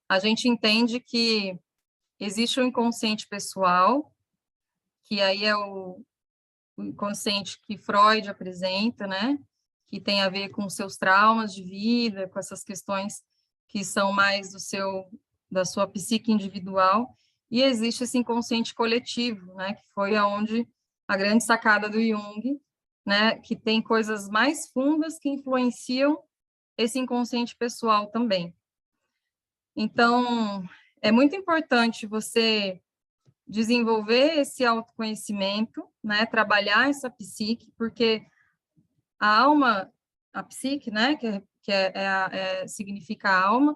A gente entende que existe o inconsciente pessoal, que aí é o inconsciente que Freud apresenta, né? Que tem a ver com seus traumas de vida, com essas questões que são mais da sua psique individual, e existe esse inconsciente coletivo, né? Que foi aonde a grande sacada do Jung, né? Que tem coisas mais fundas que influenciam esse inconsciente pessoal também. Então, é muito importante você desenvolver esse autoconhecimento, né? Trabalhar essa psique, porque a alma, a psique, né? Significa alma,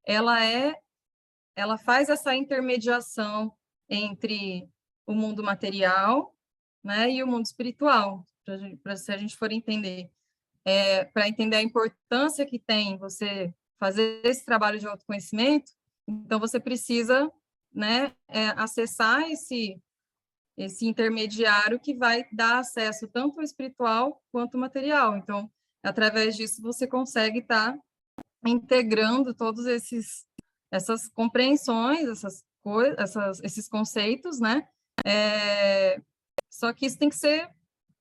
ela faz essa intermediação entre o mundo material, né? E o mundo espiritual, se a gente for entender. Para entender a importância que tem você fazer esse trabalho de autoconhecimento, então você precisa, né, acessar esse intermediário que vai dar acesso tanto ao espiritual quanto ao material. Então, através disso, você consegue estar integrando todos essas compreensões, esses conceitos, né? Só que isso tem que ser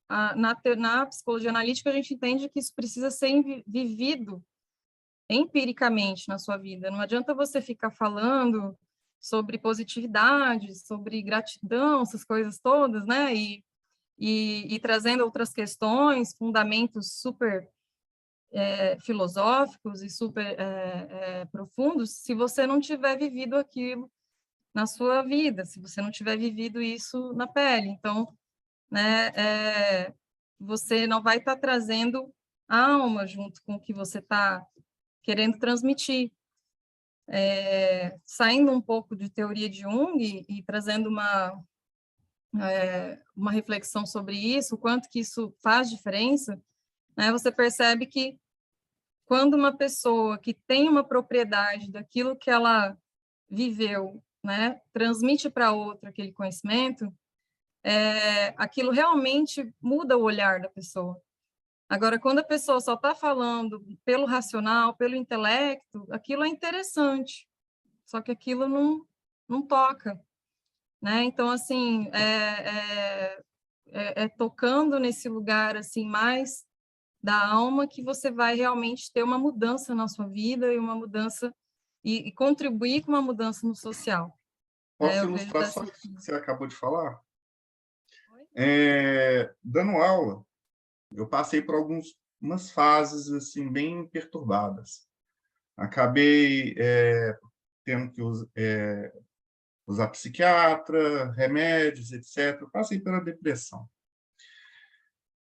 na psicologia analítica, a gente entende que isso precisa ser vivido empiricamente na sua vida. Não adianta você ficar falando sobre positividade, sobre gratidão, essas coisas todas, né? E trazendo outras questões, fundamentos super filosóficos e super profundos, se você não tiver vivido aquilo na sua vida, se você não tiver vivido isso na pele. Então, né, você não vai estar trazendo alma junto com o que você está querendo transmitir. Saindo um pouco de teoria de Jung e trazendo uma reflexão sobre isso, o quanto que isso faz diferença, né, você percebe que quando uma pessoa que tem uma propriedade daquilo que ela viveu, né, transmite para outra aquele conhecimento, aquilo realmente muda o olhar da pessoa. Agora, quando a pessoa só está falando pelo racional, pelo intelecto, aquilo é interessante, só que aquilo não toca, né? Então, assim, tocando nesse lugar, assim, mais da alma que você vai realmente ter uma mudança na sua vida e uma mudança, e contribuir com uma mudança no social. Posso ilustrar só isso que você acabou de falar? Dando aula, eu passei por algumas fases assim bem perturbadas. Acabei tendo que usar psiquiatra, remédios, etc. Eu passei pela depressão.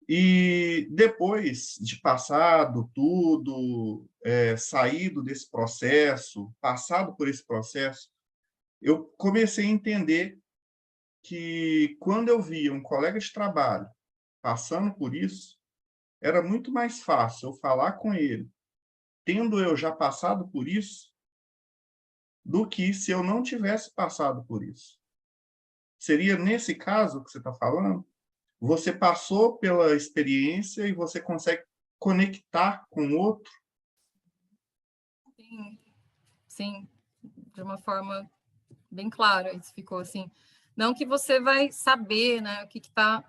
E depois de passado tudo, saído desse processo, passado por esse processo, eu comecei a entender que quando eu via um colega de trabalho passando por isso, era muito mais fácil eu falar com ele, tendo eu já passado por isso, do que se eu não tivesse passado por isso. Seria nesse caso que você está falando? Você passou pela experiência e você consegue conectar com o outro? Sim, sim, de uma forma bem clara, isso ficou assim. Não que você vai saber, né,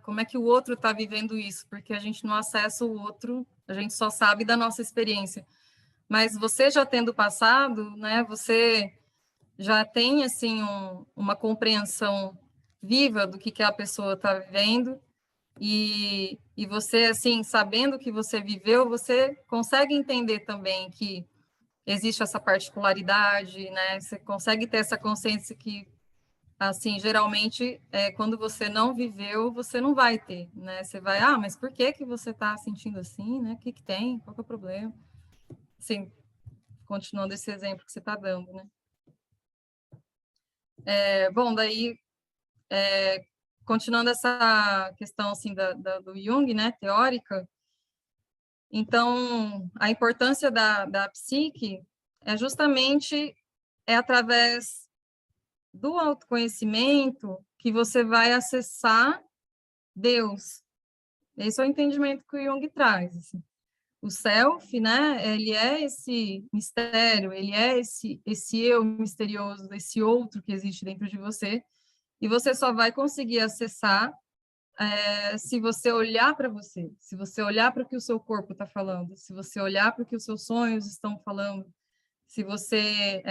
como é que o outro está vivendo isso, porque a gente não acessa o outro, a gente só sabe da nossa experiência. Mas você já tendo passado, né, você já tem assim uma compreensão viva do que a pessoa está vivendo, e você, assim, sabendo que você viveu, você consegue entender também que existe essa particularidade, né? Você consegue ter essa consciência que, assim, geralmente, quando você não viveu, você não vai ter, né? Você vai, mas por que você está sentindo assim, né? O que tem? Qual que é o problema? Assim, continuando esse exemplo que você está dando, né? Bom, daí, continuando essa questão, assim, do Jung, né, teórica, então, a importância da psique é justamente através do autoconhecimento que você vai acessar Deus. Esse é o entendimento que o Jung traz. Assim. O self, né, ele é esse mistério, ele é esse eu misterioso, esse outro que existe dentro de você, e você só vai conseguir acessar se você olhar para você, se você olhar para o que o seu corpo está falando, se você olhar para o que os seus sonhos estão falando, se você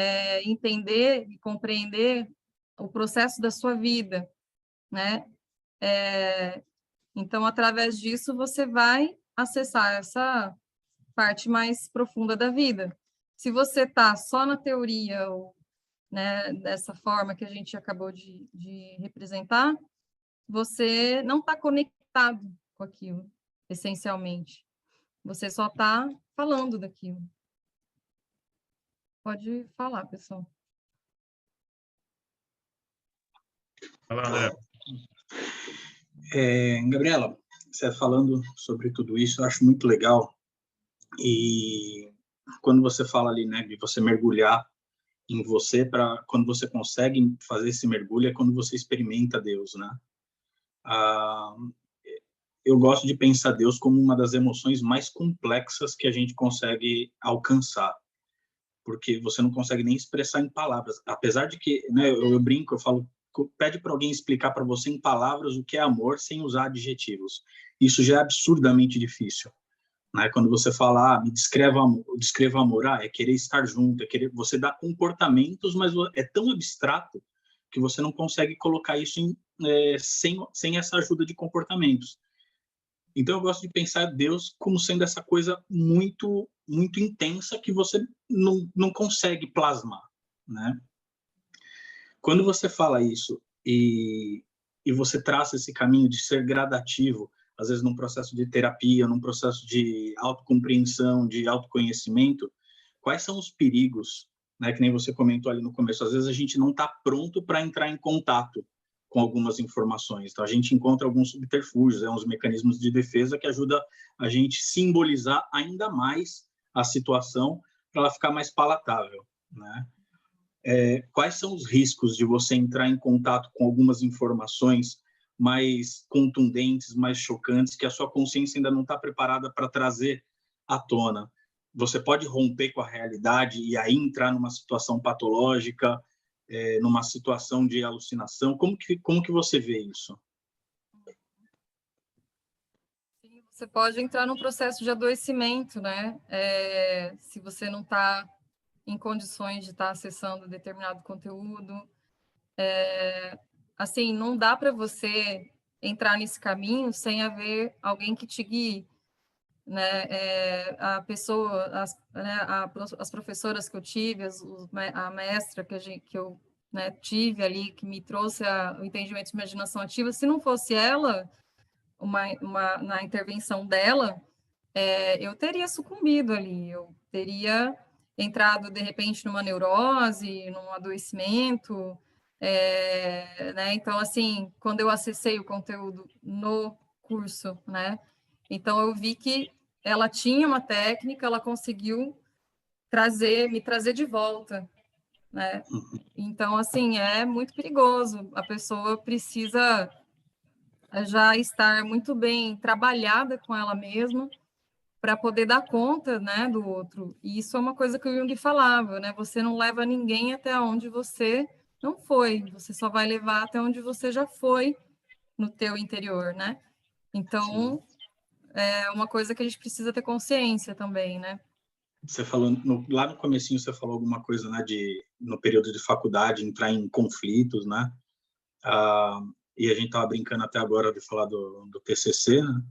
entender e compreender o processo da sua vida, né? Então, através disso, você vai acessar essa parte mais profunda da vida. Se você está só na teoria, ou, né, dessa forma que a gente acabou de representar, você não está conectado com aquilo, essencialmente. Você só está falando daquilo. Pode falar, pessoal. Fala, André. Gabriela, você falando sobre tudo isso, eu acho muito legal. E quando você fala ali, né, de você mergulhar em você, quando você consegue fazer esse mergulho, é quando você experimenta Deus, né? Eu gosto de pensar Deus como uma das emoções mais complexas que a gente consegue alcançar, porque você não consegue nem expressar em palavras. Apesar de que, né, eu brinco, eu falo, pede para alguém explicar para você em palavras o que é amor sem usar adjetivos. Isso já é absurdamente difícil. Né? Quando você fala, me descreva amor, é querer estar junto, é querer, você dá comportamentos, mas é tão abstrato que você não consegue colocar isso sem essa ajuda de comportamentos. Então, eu gosto de pensar Deus como sendo essa coisa muito, muito intensa que você não consegue plasmar, né? Quando você fala isso e você traça esse caminho de ser gradativo, às vezes num processo de terapia, num processo de autocompreensão, de autoconhecimento, quais são os perigos, né, que nem você comentou ali no começo, às vezes a gente não está pronto para entrar em contato com algumas informações, então a gente encontra alguns subterfúgios, uns mecanismos de defesa que ajudam a gente simbolizar ainda mais a situação para ela ficar mais palatável, né? Quais são os riscos de você entrar em contato com algumas informações mais contundentes, mais chocantes, que a sua consciência ainda não está preparada para trazer à tona? Você pode romper com a realidade e aí entrar numa situação patológica, numa situação de alucinação. Como que você vê isso? Sim, você pode entrar num processo de adoecimento, né? Se você não está em condições de estar acessando determinado conteúdo. Assim, não dá para você entrar nesse caminho sem haver alguém que te guie, né? A pessoa, as professoras que eu tive, a mestra que eu né, tive ali, que me trouxe o entendimento de imaginação ativa, se não fosse ela, na intervenção dela, eu teria sucumbido ali, eu teria entrado, de repente, numa neurose, num adoecimento, né? Então, assim, quando eu acessei o conteúdo no curso, né? Então, eu vi que ela tinha uma técnica, ela conseguiu me trazer de volta, né? Então, assim, é muito perigoso. A pessoa precisa já estar muito bem trabalhada com ela mesma para poder dar conta, né, do outro. E isso é uma coisa que o Jung falava, né? Você não leva ninguém até onde você não foi, você só vai levar até onde você já foi no teu interior, né? Então, sim, é uma coisa que a gente precisa ter consciência também, né? Você falou, lá no comecinho você falou alguma coisa, né, no período de faculdade, entrar em conflitos, né? E a gente estava brincando até agora de falar do TCC, né?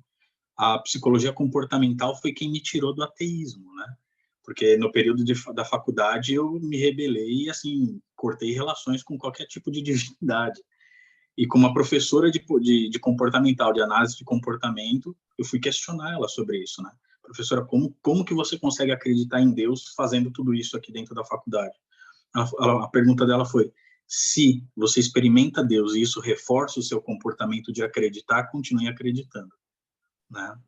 A psicologia comportamental foi quem me tirou do ateísmo, né? Porque no período da faculdade eu me rebelei e, assim, cortei relações com qualquer tipo de divindade. E como uma professora de comportamental, de análise de comportamento, eu fui questionar ela sobre isso, né? Professora, como que você consegue acreditar em Deus fazendo tudo isso aqui dentro da faculdade? A pergunta dela foi: se você experimenta Deus e isso reforça o seu comportamento de acreditar, continue acreditando, né?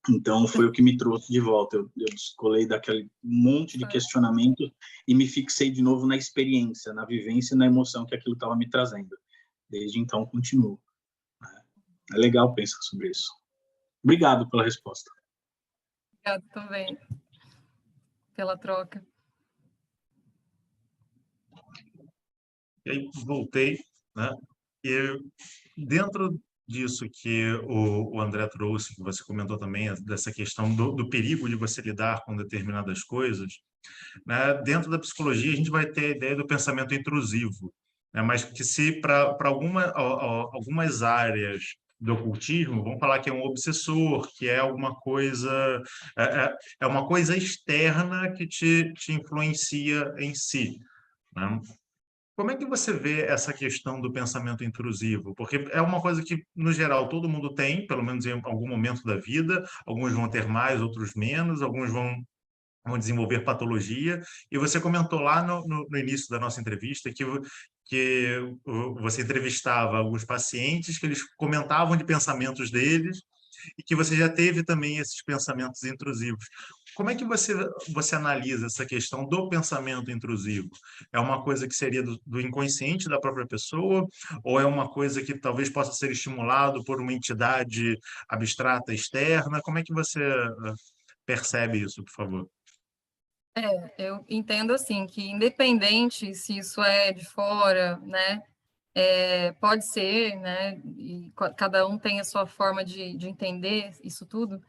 Então, foi o que me trouxe de volta. Eu descolei daquele monte de questionamento e me fixei de novo na experiência, na vivência e na emoção que aquilo estava me trazendo. Desde então, continuo. É legal pensar sobre isso. Obrigado pela resposta. Obrigada também pela troca. E aí, voltei, né? E dentro disso que o André trouxe, que você comentou também, dessa questão do perigo de você lidar com determinadas coisas, né? Dentro da psicologia, a gente vai ter a ideia do pensamento intrusivo, né? Mas que se para algumas áreas do ocultismo, vamos falar que é um obsessor, que é alguma coisa, é uma coisa externa que te influencia em si, né? Como é que você vê essa questão do pensamento intrusivo? Porque é uma coisa que, no geral, todo mundo tem, pelo menos em algum momento da vida. Alguns vão ter mais, outros menos. Alguns vão desenvolver patologia. E você comentou lá no início da nossa entrevista que você entrevistava alguns pacientes, que eles comentavam de pensamentos deles e que você já teve também esses pensamentos intrusivos. Como é que você analisa essa questão do pensamento intrusivo? É uma coisa que seria do inconsciente da própria pessoa, ou é uma coisa que talvez possa ser estimulado por uma entidade abstrata externa? Como é que você percebe isso, por favor? Eu entendo assim, que independente se isso é de fora, né, pode ser, né, e cada um tem a sua forma de entender isso tudo,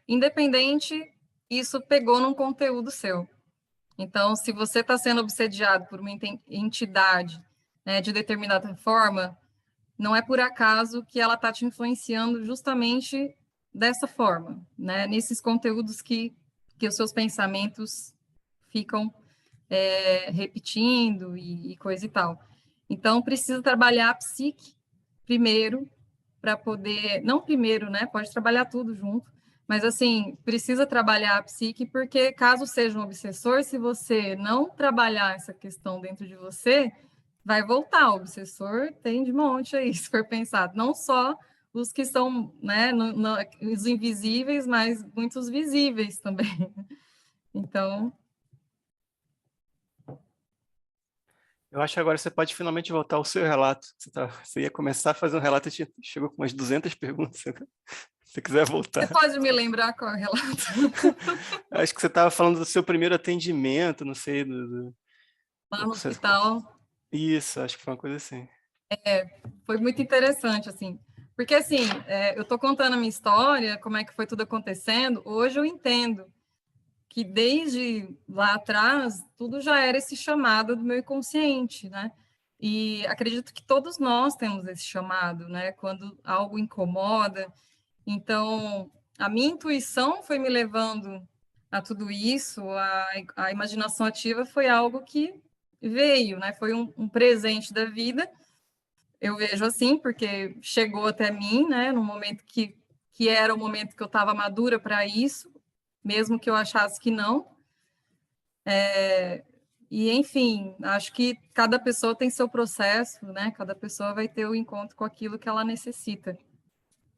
independente, isso pegou num conteúdo seu. Então, se você está sendo obsediado por uma entidade, né, de determinada forma, não é por acaso que ela está te influenciando justamente dessa forma, né, nesses conteúdos que os seus pensamentos ficam repetindo e coisa e tal. Então, precisa trabalhar a psique primeiro, para poder, não primeiro, né, pode trabalhar tudo junto, mas assim, precisa trabalhar a psique, porque caso seja um obsessor, se você não trabalhar essa questão dentro de você, vai voltar. O obsessor tem de monte aí, se for pensado, não só os que são, né, os invisíveis, mas muitos visíveis também. Então... Eu acho que agora você pode finalmente voltar ao seu relato. Você ia começar a fazer um relato e chegou com umas 200 perguntas. Se você quiser voltar. Você pode me lembrar qual é o relato? Acho que você estava falando do seu primeiro atendimento, não sei. Lá no hospital. Isso, acho que foi uma coisa assim. Foi muito interessante, assim. Porque, assim, eu estou contando a minha história, como é que foi tudo acontecendo. Hoje eu entendo que desde lá atrás, tudo já era esse chamado do meu inconsciente, né? E acredito que todos nós temos esse chamado, né? Quando algo incomoda. Então, a minha intuição foi me levando a tudo isso, a imaginação ativa foi algo que veio, né? Foi um presente da vida. Eu vejo assim, porque chegou até mim, né? No momento que era o momento que eu estava madura para isso, mesmo que eu achasse que não. E, enfim, acho que cada pessoa tem seu processo, né? Cada pessoa vai ter o encontro com aquilo que ela necessita.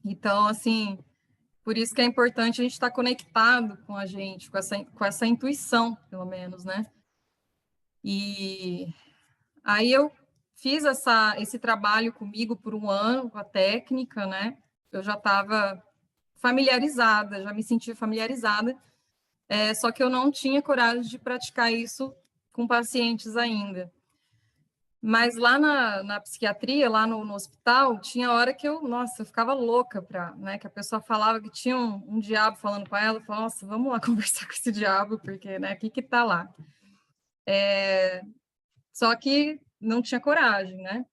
Então, assim, por isso que é importante a gente estar conectado com a gente, com essa intuição, pelo menos, né? E aí eu fiz esse trabalho comigo por 1 ano, com a técnica, né? Eu já estava familiarizada, já me sentia familiarizada, só que eu não tinha coragem de praticar isso com pacientes ainda. Mas lá na psiquiatria, lá no hospital, tinha hora que eu ficava louca né, que a pessoa falava que tinha um diabo falando com ela, eu falava, nossa, vamos lá conversar com esse diabo, porque, né, o que tá lá? Só que não tinha coragem, né?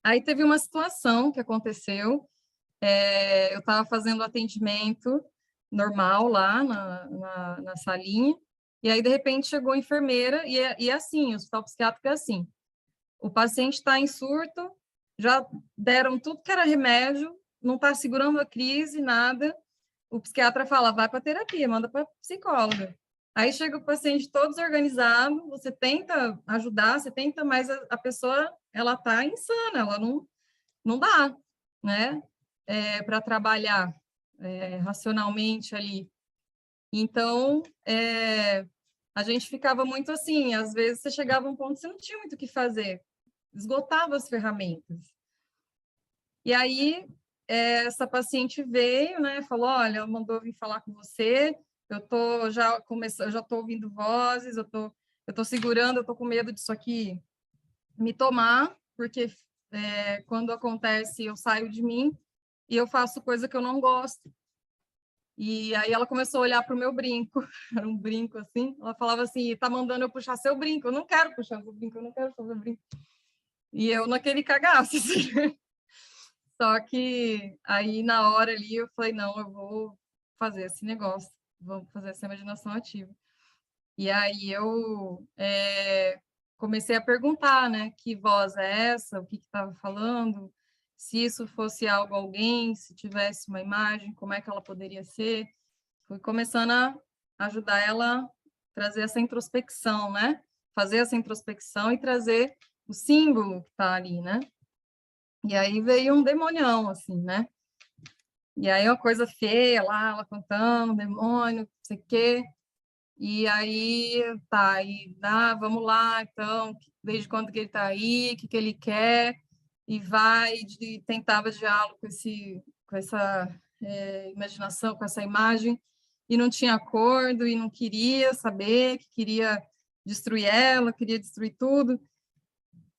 Aí teve uma situação que aconteceu, eu estava fazendo atendimento normal lá na salinha, e aí, de repente, chegou a enfermeira, e é assim, o hospital psiquiátrico é assim, o paciente está em surto, já deram tudo que era remédio, não está segurando a crise, nada, o psiquiatra fala, vai para terapia, manda para psicóloga. Aí chega o paciente todo desorganizado, você tenta ajudar, você tenta, mas a pessoa, ela está insana, ela não dá, né, para trabalhar. racionalmente ali. Então, a gente ficava muito assim, às vezes você chegava a um ponto que você não tinha muito o que fazer, esgotava as ferramentas. E aí, essa paciente veio, né, falou, olha, mandou vir falar com você, eu já estou ouvindo vozes, eu tô segurando, eu tô com medo disso aqui me tomar, porque quando acontece, eu saio de mim e eu faço coisa que eu não gosto. E aí ela começou a olhar para o meu brinco, era um brinco assim, ela falava assim, tá mandando eu puxar seu brinco, eu não quero puxar seu brinco, eu não quero fazer brinco. E eu naquele cagaço, assim. Só que aí na hora ali eu falei, não, eu vou fazer esse negócio, vamos fazer essa imaginação ativa. E aí eu comecei a perguntar, né, que voz é essa, o que estava falando, se isso fosse algo, alguém, se tivesse uma imagem, como é que ela poderia ser. Fui começando a ajudar ela a trazer essa introspecção, né? Fazer essa introspecção e trazer o símbolo que está ali, né? E aí veio um demonião, assim, né? E aí uma coisa feia lá, ela contando, demônio, não sei o quê. E aí, tá, vamos lá, então, desde quando que ele está aí, o que ele quer, e tentava diálogo com essa imaginação, com essa imagem, e não tinha acordo, e não queria saber, que queria destruir ela, queria destruir tudo.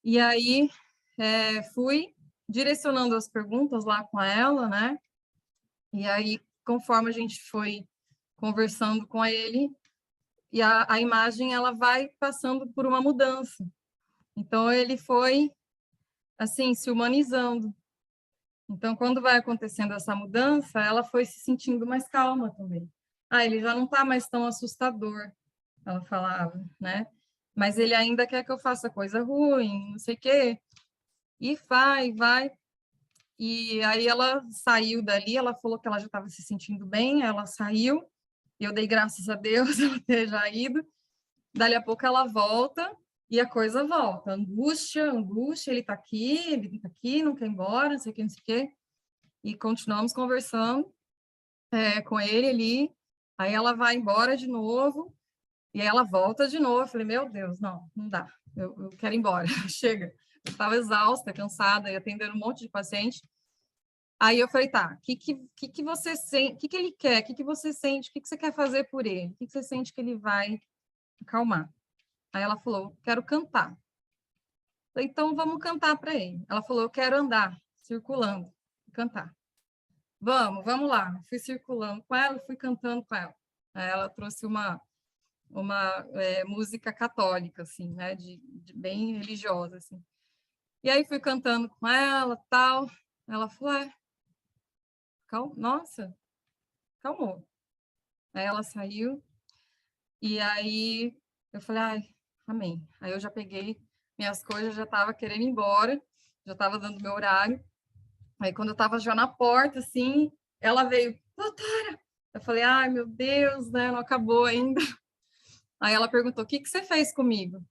E aí, fui direcionando as perguntas lá com ela, né? E aí, conforme a gente foi conversando com ele, e a imagem ela vai passando por uma mudança. Então, ele foi, assim, se humanizando. Então, quando vai acontecendo essa mudança, ela foi se sentindo mais calma também. Ele já não está mais tão assustador, ela falava, né? Mas ele ainda quer que eu faça coisa ruim, não sei o quê. E vai. E aí ela saiu dali, ela falou que ela já estava se sentindo bem, ela saiu, e eu dei graças a Deus ela ter já ido. Dali a pouco ela volta e a coisa volta. Angústia, ele está aqui, não quer ir embora, não sei o quê. E continuamos conversando com ele ali. Aí ela vai embora de novo, e aí ela volta de novo. Eu falei, meu Deus, não dá, eu quero ir embora, chega. Eu estava exausta, cansada, e atendendo um monte de paciente. Aí eu falei, tá, o que você sente, o que ele quer, o que você sente, o que você quer fazer por ele, o que você sente que ele vai acalmar? Aí ela falou, quero cantar. Falei, então vamos cantar para ele. Ela falou, eu quero andar, circulando, cantar. Vamos lá. Fui circulando com ela, fui cantando com ela. Aí ela trouxe uma música católica, assim, né, de bem religiosa, assim. E aí fui cantando com ela, tal. Ela falou, nossa, calmou. Aí ela saiu, e aí eu falei, amém. Aí eu já peguei minhas coisas, já estava querendo ir embora, já estava dando meu horário. Aí quando eu estava já na porta, assim, ela veio, doutora! Eu falei, meu Deus, né, não acabou ainda. Aí ela perguntou, o que você fez comigo?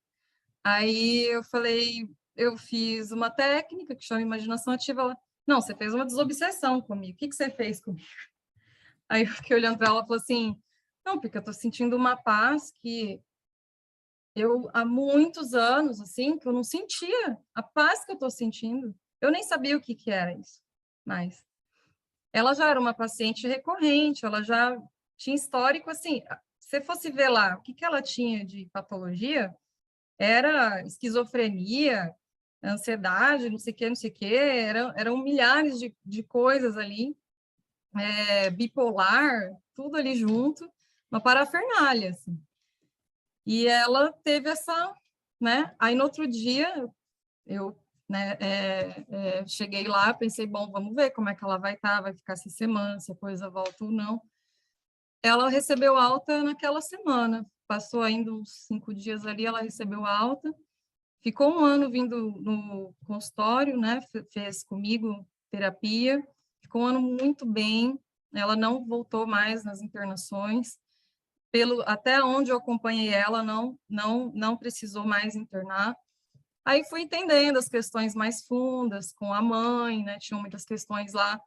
Aí eu falei, eu fiz uma técnica que chama imaginação ativa. Ela, não, você fez uma desobsessão comigo, o que você fez comigo? Aí eu fiquei olhando para ela e falei assim, não, porque eu estou sentindo uma paz que eu, há muitos anos, assim, que eu não sentia, a paz que eu estou sentindo. Eu nem sabia o que era isso, mas ela já era uma paciente recorrente, ela já tinha histórico, assim, se você fosse ver lá o que ela tinha de patologia, era esquizofrenia, ansiedade, não sei o que, eram milhares de coisas ali, bipolar, tudo ali junto, uma parafernália, assim. E ela teve essa, né? Aí no outro dia, eu cheguei lá, pensei, bom, vamos ver como é que ela vai estar, vai ficar essa semana, se a coisa volta ou não. Ela recebeu alta naquela semana, passou ainda uns 5 dias ali, ela recebeu alta, ficou 1 ano vindo no consultório, né? Fez comigo terapia, ficou 1 ano muito bem, ela não voltou mais nas internações, até onde eu acompanhei ela, não precisou mais internar. Aí fui entendendo as questões mais fundas com a mãe, né? Tinham muitas questões lá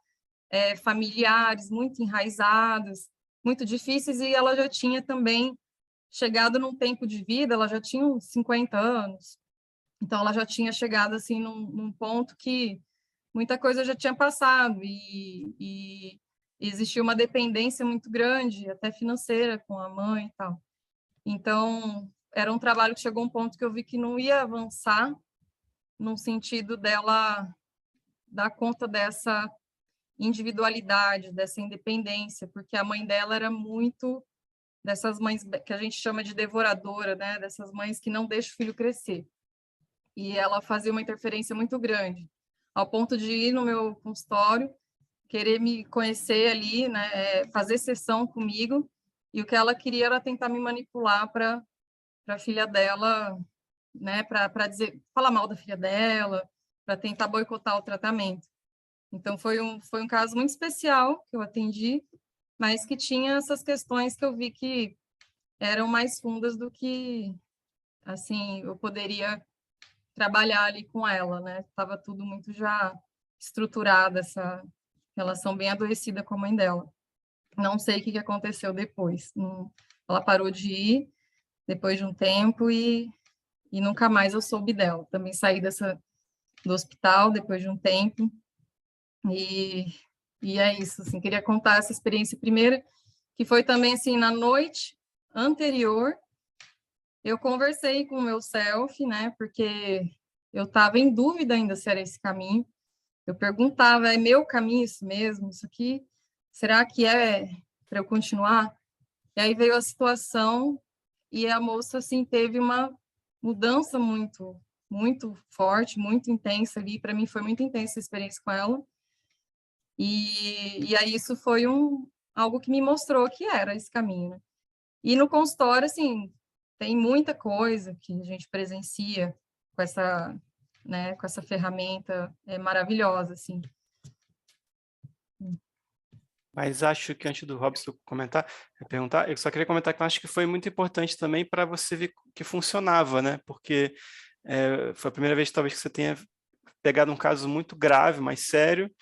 familiares muito enraizados, muito difíceis, e ela já tinha também chegado num tempo de vida, ela já tinha uns 50 anos, então ela já tinha chegado assim num ponto que muita coisa já tinha passado, e existia uma dependência muito grande, até financeira, com a mãe e tal. Então, era um trabalho que chegou a um ponto que eu vi que não ia avançar, no sentido dela dar conta dessa individualidade, dessa independência, porque a mãe dela era muito dessas mães que a gente chama de devoradora, né? Dessas mães que não deixam o filho crescer. E ela fazia uma interferência muito grande, ao ponto de ir no meu consultório, querer me conhecer ali, né? Fazer sessão comigo, e o que ela queria era tentar me manipular para a filha dela, né? Para dizer, falar mal da filha dela, para tentar boicotar o tratamento. Então, foi um caso muito especial que eu atendi, mas que tinha essas questões que eu vi que eram mais fundas do que, assim, eu poderia trabalhar ali com ela, né? Estava tudo muito já estruturado, essa relação bem adoecida com a mãe dela. Não sei o que aconteceu depois. Ela parou de ir depois de um tempo e nunca mais eu soube dela. Também saí do hospital depois de um tempo. E é isso, assim, queria contar essa experiência primeira, que foi também, assim, na noite anterior, eu conversei com o meu self, né, porque eu estava em dúvida ainda se era esse caminho. Eu perguntava, é meu caminho isso mesmo? Isso aqui, será que é para eu continuar? E aí veio a situação e a moça, assim, teve uma mudança muito, muito forte, muito intensa ali. Para mim foi muito intensa a experiência com ela. E aí isso foi algo que me mostrou que era esse caminho, né? E no consultório, assim, tem muita coisa que a gente presencia com essa, né, com essa ferramenta maravilhosa, assim. Mas acho que antes do Robson perguntar, eu só queria comentar que eu acho que foi muito importante também para você ver que funcionava, né? Porque foi a primeira vez, talvez, que você tenha pegado um caso muito grave, mais sério,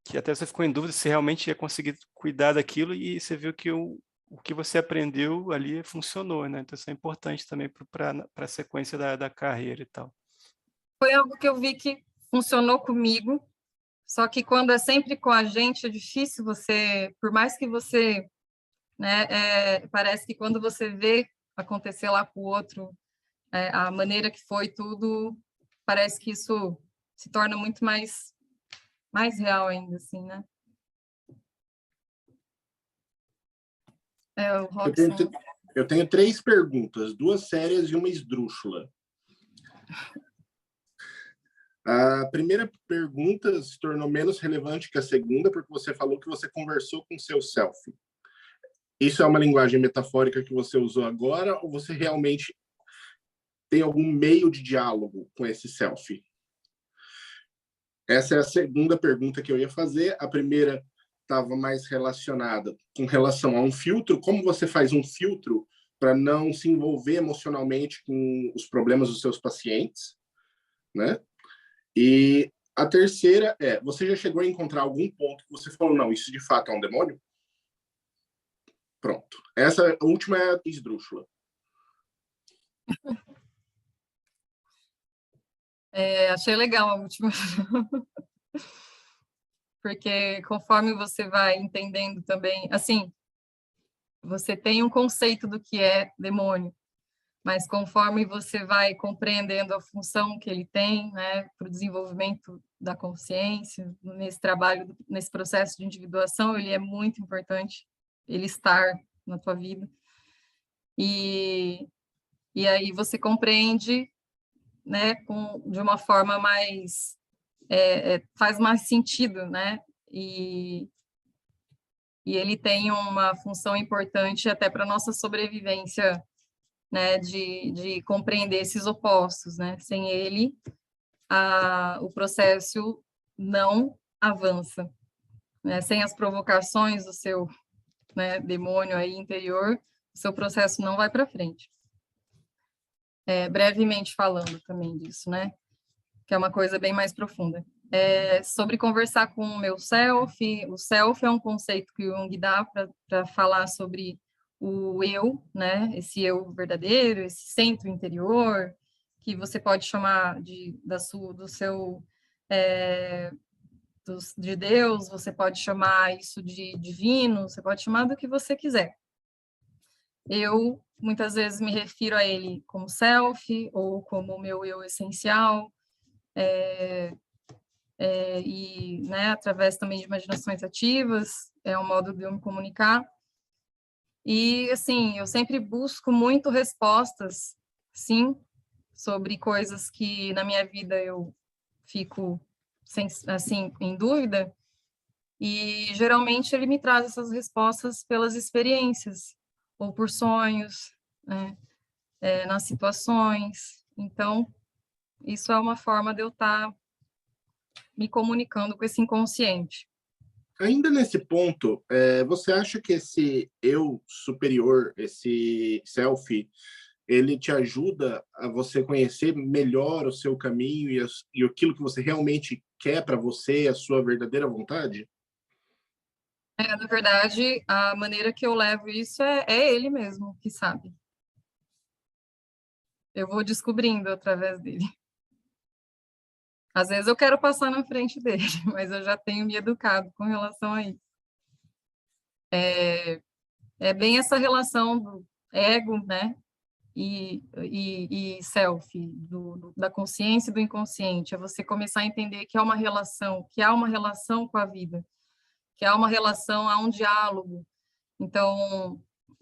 que até você ficou em dúvida se realmente ia conseguir cuidar daquilo, e você viu que o que você aprendeu ali funcionou, né? Então isso é importante também para a sequência da carreira e tal. Foi algo que eu vi que funcionou comigo, só que quando é sempre com a gente, é difícil você, por mais que você, né, parece que quando você vê acontecer lá com o outro, a maneira que foi tudo, parece que isso se torna muito mais real ainda, assim, né? O Robson... Eu tenho 3 perguntas, 2 sérias e uma esdrúxula. A primeira pergunta se tornou menos relevante que a segunda, porque você falou que você conversou com seu self. Isso é uma linguagem metafórica que você usou agora, ou você realmente tem algum meio de diálogo com esse self? Essa é a segunda pergunta que eu ia fazer. A primeira estava mais relacionada com relação a um filtro. Como você faz um filtro para não se envolver emocionalmente com os problemas dos seus pacientes, né? E a terceira você já chegou a encontrar algum ponto que você falou, não, isso de fato é um demônio? Pronto. Essa última é a esdrúxula. Achei legal a última. Porque conforme você vai entendendo também, assim, você tem um conceito do que é demônio, mas conforme você vai compreendendo a função que ele tem, né, para o desenvolvimento da consciência, nesse trabalho, nesse processo de individuação, ele é muito importante, ele estar na tua vida. E aí você compreende, né, de uma forma mais... faz mais sentido, né? E ele tem uma função importante até para a nossa sobrevivência, né, de compreender esses opostos, né? Sem ele, o processo não avança, né? Sem as provocações do seu, né, demônio aí interior, o seu processo não vai para frente. Brevemente falando também disso, né? Que é uma coisa bem mais profunda. sobre conversar com o meu self. O self é um conceito que o Jung dá para falar sobre o eu, né? Esse eu verdadeiro, esse centro interior, que você pode chamar de Deus, você pode chamar isso de divino, você pode chamar do que você quiser. Eu, muitas vezes, me refiro a ele como self, ou como meu eu essencial, e, né, através também de imaginações ativas, é um modo de eu me comunicar. E, assim, eu sempre busco muito respostas, sim, sobre coisas que na minha vida eu fico, assim, em dúvida, e geralmente ele me traz essas respostas pelas experiências, ou por sonhos, né, nas situações. Então, isso é uma forma de eu estar me comunicando com esse inconsciente. Ainda nesse ponto, você acha que esse eu superior, esse self, ele te ajuda a você conhecer melhor o seu caminho e aquilo que você realmente quer para você, a sua verdadeira vontade? Na verdade, a maneira que eu levo isso é ele mesmo que sabe. Eu vou descobrindo através dele. Às vezes eu quero passar na frente dele, mas eu já tenho me educado com relação a isso. É bem essa relação do ego, né, e self, da consciência e do inconsciente. É você começar a entender que há uma relação com a vida, que há uma relação, há um diálogo. Então,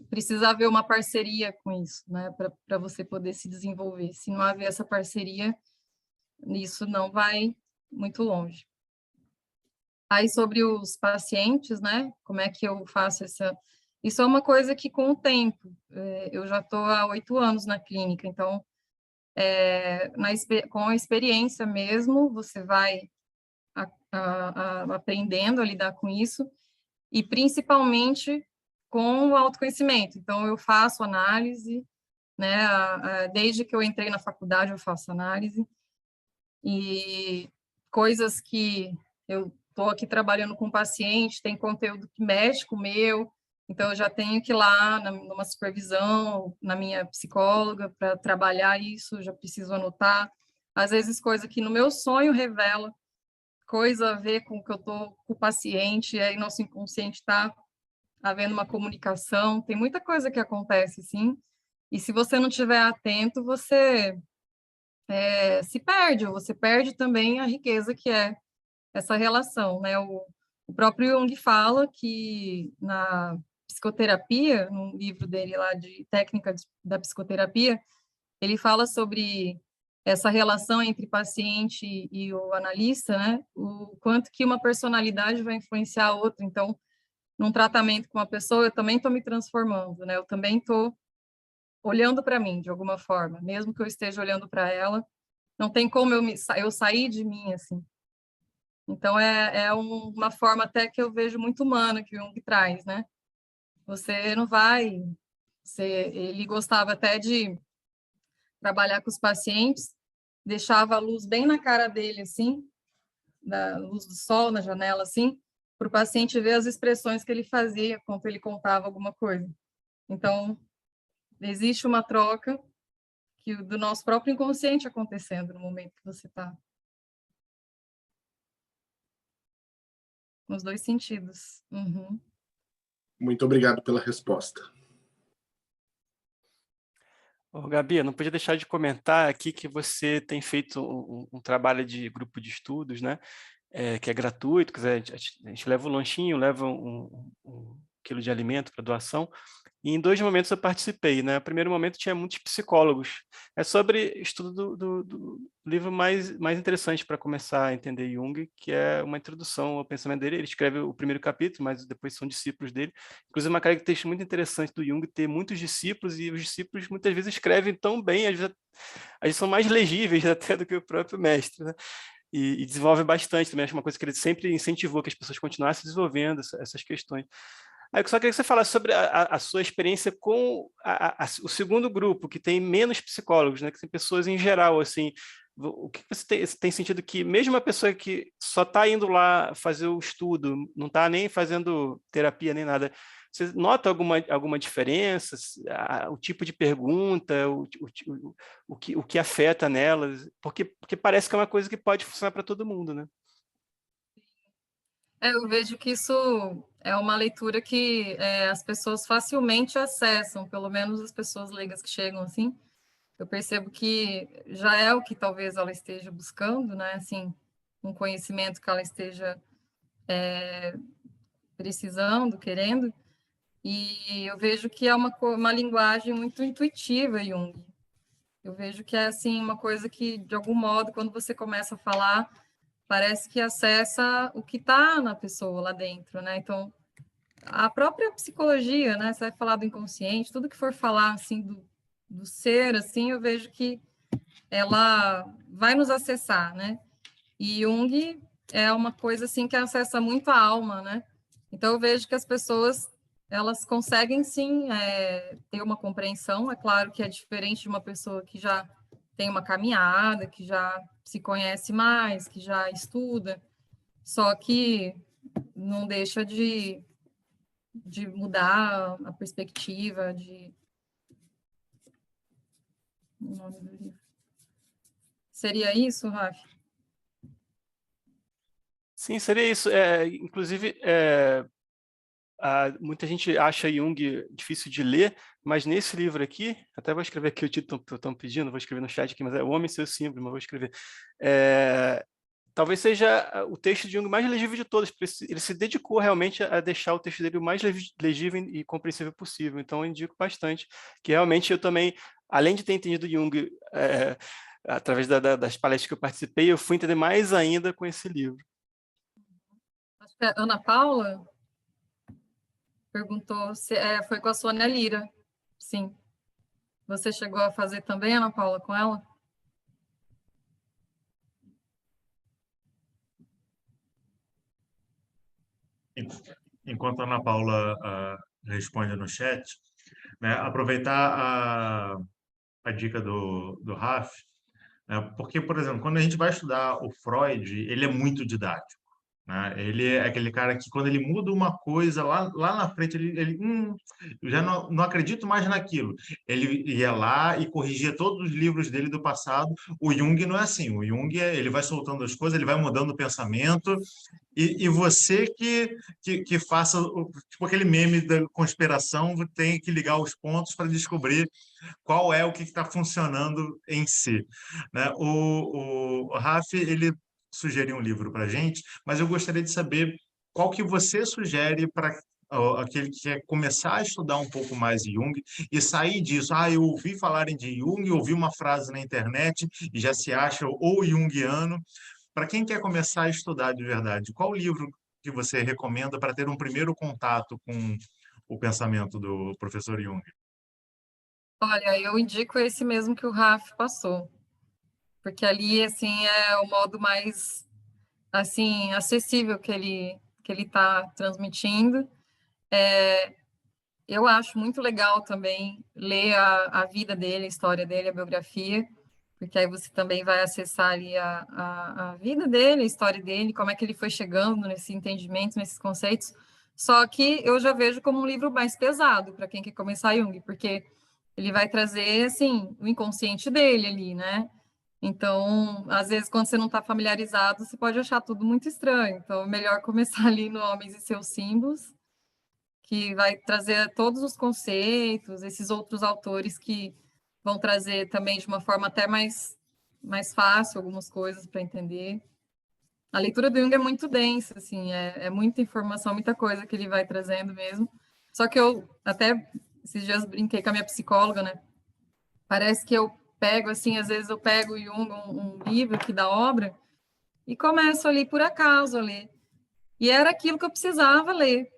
precisa haver uma parceria com isso, né, para você poder se desenvolver. Se não haver essa parceria, isso não vai muito longe. Aí, sobre os pacientes, né, como é que eu faço essa... Isso é uma coisa que, com o tempo, eu já estou há 8 anos na clínica, então, com a experiência mesmo, você vai aprendendo a lidar com isso, e principalmente com o autoconhecimento. Então, eu faço análise, né, desde que eu entrei na faculdade eu faço análise, e coisas que eu estou aqui trabalhando com paciente, tem conteúdo médico meu, então eu já tenho que ir lá numa supervisão, na minha psicóloga, para trabalhar isso, já preciso anotar. Às vezes, coisa que no meu sonho revela, coisa a ver com o que eu estou com o paciente, e aí nosso inconsciente está havendo uma comunicação, tem muita coisa que acontece, sim, e se você não estiver atento, você se perde, ou você perde também a riqueza que é essa relação, né? O próprio Jung fala que na psicoterapia, no livro dele lá de técnica da psicoterapia, ele fala sobre essa relação entre paciente e o analista, né? O quanto que uma personalidade vai influenciar a outra. Então, num tratamento com uma pessoa, eu também estou me transformando, né? Eu também estou olhando para mim, de alguma forma, mesmo que eu esteja olhando para ela, não tem como eu sair de mim, assim. Então, uma forma até que eu vejo muito humana que o Jung traz, né? Você não vai... ele gostava até de trabalhar com os pacientes, deixava a luz bem na cara dele, assim, da luz do sol na janela, assim, para o paciente ver as expressões que ele fazia quando ele contava alguma coisa. Então, existe uma troca do nosso próprio inconsciente acontecendo no momento que você está. Nos 2 sentidos. Uhum. Muito obrigado pela resposta. Ô, Gabi, eu não podia deixar de comentar aqui que você tem feito um trabalho de grupo de estudos, né? Que é gratuito, quer dizer, a gente leva um lanchinho, leva um quilo de alimento para doação, e em 2 momentos eu participei, né? No primeiro momento tinha muitos psicólogos. É sobre estudo do livro mais interessante para começar a entender Jung, que é uma introdução ao pensamento dele. Ele escreve o primeiro capítulo, mas depois são discípulos dele. Inclusive, uma característica muito interessante do Jung ter muitos discípulos, e os discípulos muitas vezes escrevem tão bem, às vezes são mais legíveis até do que o próprio mestre, né? E desenvolve bastante também. Acho uma coisa que ele sempre incentivou que as pessoas continuassem desenvolvendo essas questões. Aí eu só queria que você falasse sobre a sua experiência com o segundo grupo, que tem menos psicólogos, né? Que tem pessoas em geral, assim. o que você tem sentido que mesmo a pessoa que só está indo lá fazer o estudo, não está nem fazendo terapia nem nada, você nota alguma diferença? O tipo de pergunta, o que afeta nelas? Porque parece que é uma coisa que pode funcionar para todo mundo, né? Eu vejo que isso é uma leitura que as pessoas facilmente acessam, pelo menos as pessoas leigas que chegam assim. Eu percebo que já é o que talvez ela esteja buscando, né? Assim, um conhecimento que ela esteja precisando, querendo. E eu vejo que é uma linguagem muito intuitiva, Jung. Eu vejo que é assim uma coisa que, de algum modo, quando você começa a falar, parece que acessa o que está na pessoa lá dentro, né? Então, a própria psicologia, né? Você vai falar do inconsciente, tudo que for falar assim do ser, assim, eu vejo que ela vai nos acessar, né? E Jung é uma coisa assim que acessa muito a alma, né? Então eu vejo que as pessoas elas conseguem sim ter uma compreensão. É claro que é diferente de uma pessoa que já tem uma caminhada, que já se conhece mais, que já estuda, só que não deixa de mudar a perspectiva de o nome do livro. Seria isso, Rafa? Sim, seria isso. Inclusive, muita gente acha Jung difícil de ler, mas nesse livro aqui, até vou escrever aqui o título que estão pedindo, vou escrever no chat aqui, mas é O Homem e Seu Símbolo, mas vou escrever. Talvez seja o texto de Jung mais legível de todos, porque ele se dedicou realmente a deixar o texto dele o mais legível e compreensível possível. Então, eu indico bastante, que realmente eu também, além de ter entendido Jung através das palestras que eu participei, eu fui entender mais ainda com esse livro. Acho que a Ana Paula perguntou se foi com a Sônia Lira. Sim. Você chegou a fazer também, Ana Paula, com ela? Enquanto a Ana Paula responde no chat, né, aproveitar a dica do Raf, né, porque, por exemplo, quando a gente vai estudar o Freud, ele é muito didático. Né? Ele é aquele cara que, quando ele muda uma coisa, lá na frente, eu já não acredito mais naquilo. Ele ia lá e corrigia todos os livros dele do passado. O Jung não é assim. O Jung, ele vai soltando as coisas, ele vai mudando o pensamento, e você que faça, tipo aquele meme da conspiração, tem que ligar os pontos para descobrir qual é o que está funcionando em si. Né? O Raf, ele sugeriu um livro para a gente, mas eu gostaria de saber qual que você sugere para aquele que quer começar a estudar um pouco mais de Jung e sair disso. Eu ouvi falarem de Jung, ouvi uma frase na internet e já se acha ou junguiano. Para quem quer começar a estudar de verdade, qual livro que você recomenda para ter um primeiro contato com o pensamento do professor Jung? Olha, eu indico esse mesmo que o Raf passou, porque ali assim é o modo mais assim acessível que ele está transmitindo. Eu acho muito legal também ler a vida dele, a história dele, a biografia, porque aí você também vai acessar ali a vida dele, a história dele, como é que ele foi chegando nesse entendimento, nesses conceitos. Só que eu já vejo como um livro mais pesado para quem quer começar Jung, porque ele vai trazer, assim, o inconsciente dele ali, né? Então, às vezes, quando você não está familiarizado, você pode achar tudo muito estranho. Então, é melhor começar ali no Homens e Seus Símbolos, que vai trazer todos os conceitos, esses outros autores que vão trazer também de uma forma até mais fácil algumas coisas para entender. A leitura do Jung é muito densa, assim, é muita informação, muita coisa que ele vai trazendo mesmo. Só que eu até esses dias brinquei com a minha psicóloga, né? Parece que eu pego, assim, às vezes eu pego Jung, um livro aqui da obra e começo ali por acaso a ler. E era aquilo que eu precisava ler.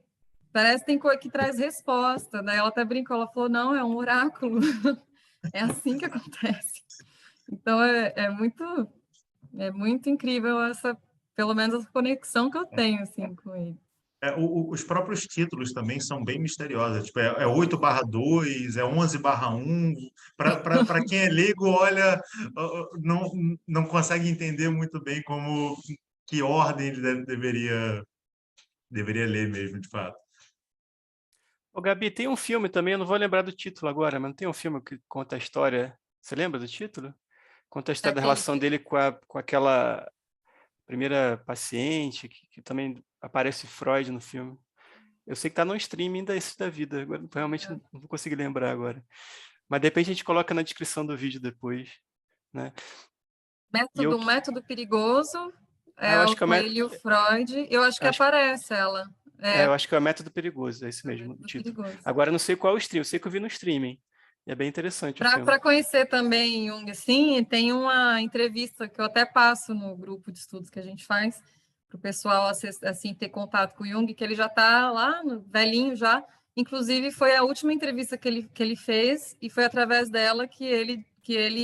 Parece que tem coisa que traz resposta. Daí ela até brincou, ela falou, não, é um oráculo. É assim que acontece. Então, é muito incrível essa, pelo menos, essa conexão que eu tenho, assim, com ele. os próprios títulos também são bem misteriosos. Tipo, é 8/2, é 11/1. Para quem é leigo, olha, não consegue entender muito bem que ordem ele deveria ler mesmo, de fato. Ô, Gabi, tem um filme também, eu não vou lembrar do título agora, mas não tem um filme que conta a história. Você lembra do título? Conta a história da relação dele com aquela primeira paciente, que também aparece Freud no filme. Eu sei que está no streaming ainda esse da vida, agora, realmente não vou conseguir lembrar agora. Mas de repente a gente coloca na descrição do vídeo depois, né? Método Perigoso, eu acho o que Coelho e o Freud. Eu acho que aparece ela. Eu acho que é o Método Perigoso, é esse mesmo o título. Perigoso. Agora eu não sei qual é o stream, eu sei que eu vi no streaming. É bem interessante o filme. Para conhecer também Jung, assim, tem uma entrevista que eu até passo no grupo de estudos que a gente faz, para o pessoal assim, ter contato com o Jung, que ele já está lá, velhinho já. Inclusive, foi a última entrevista que ele fez, e foi através dela que ele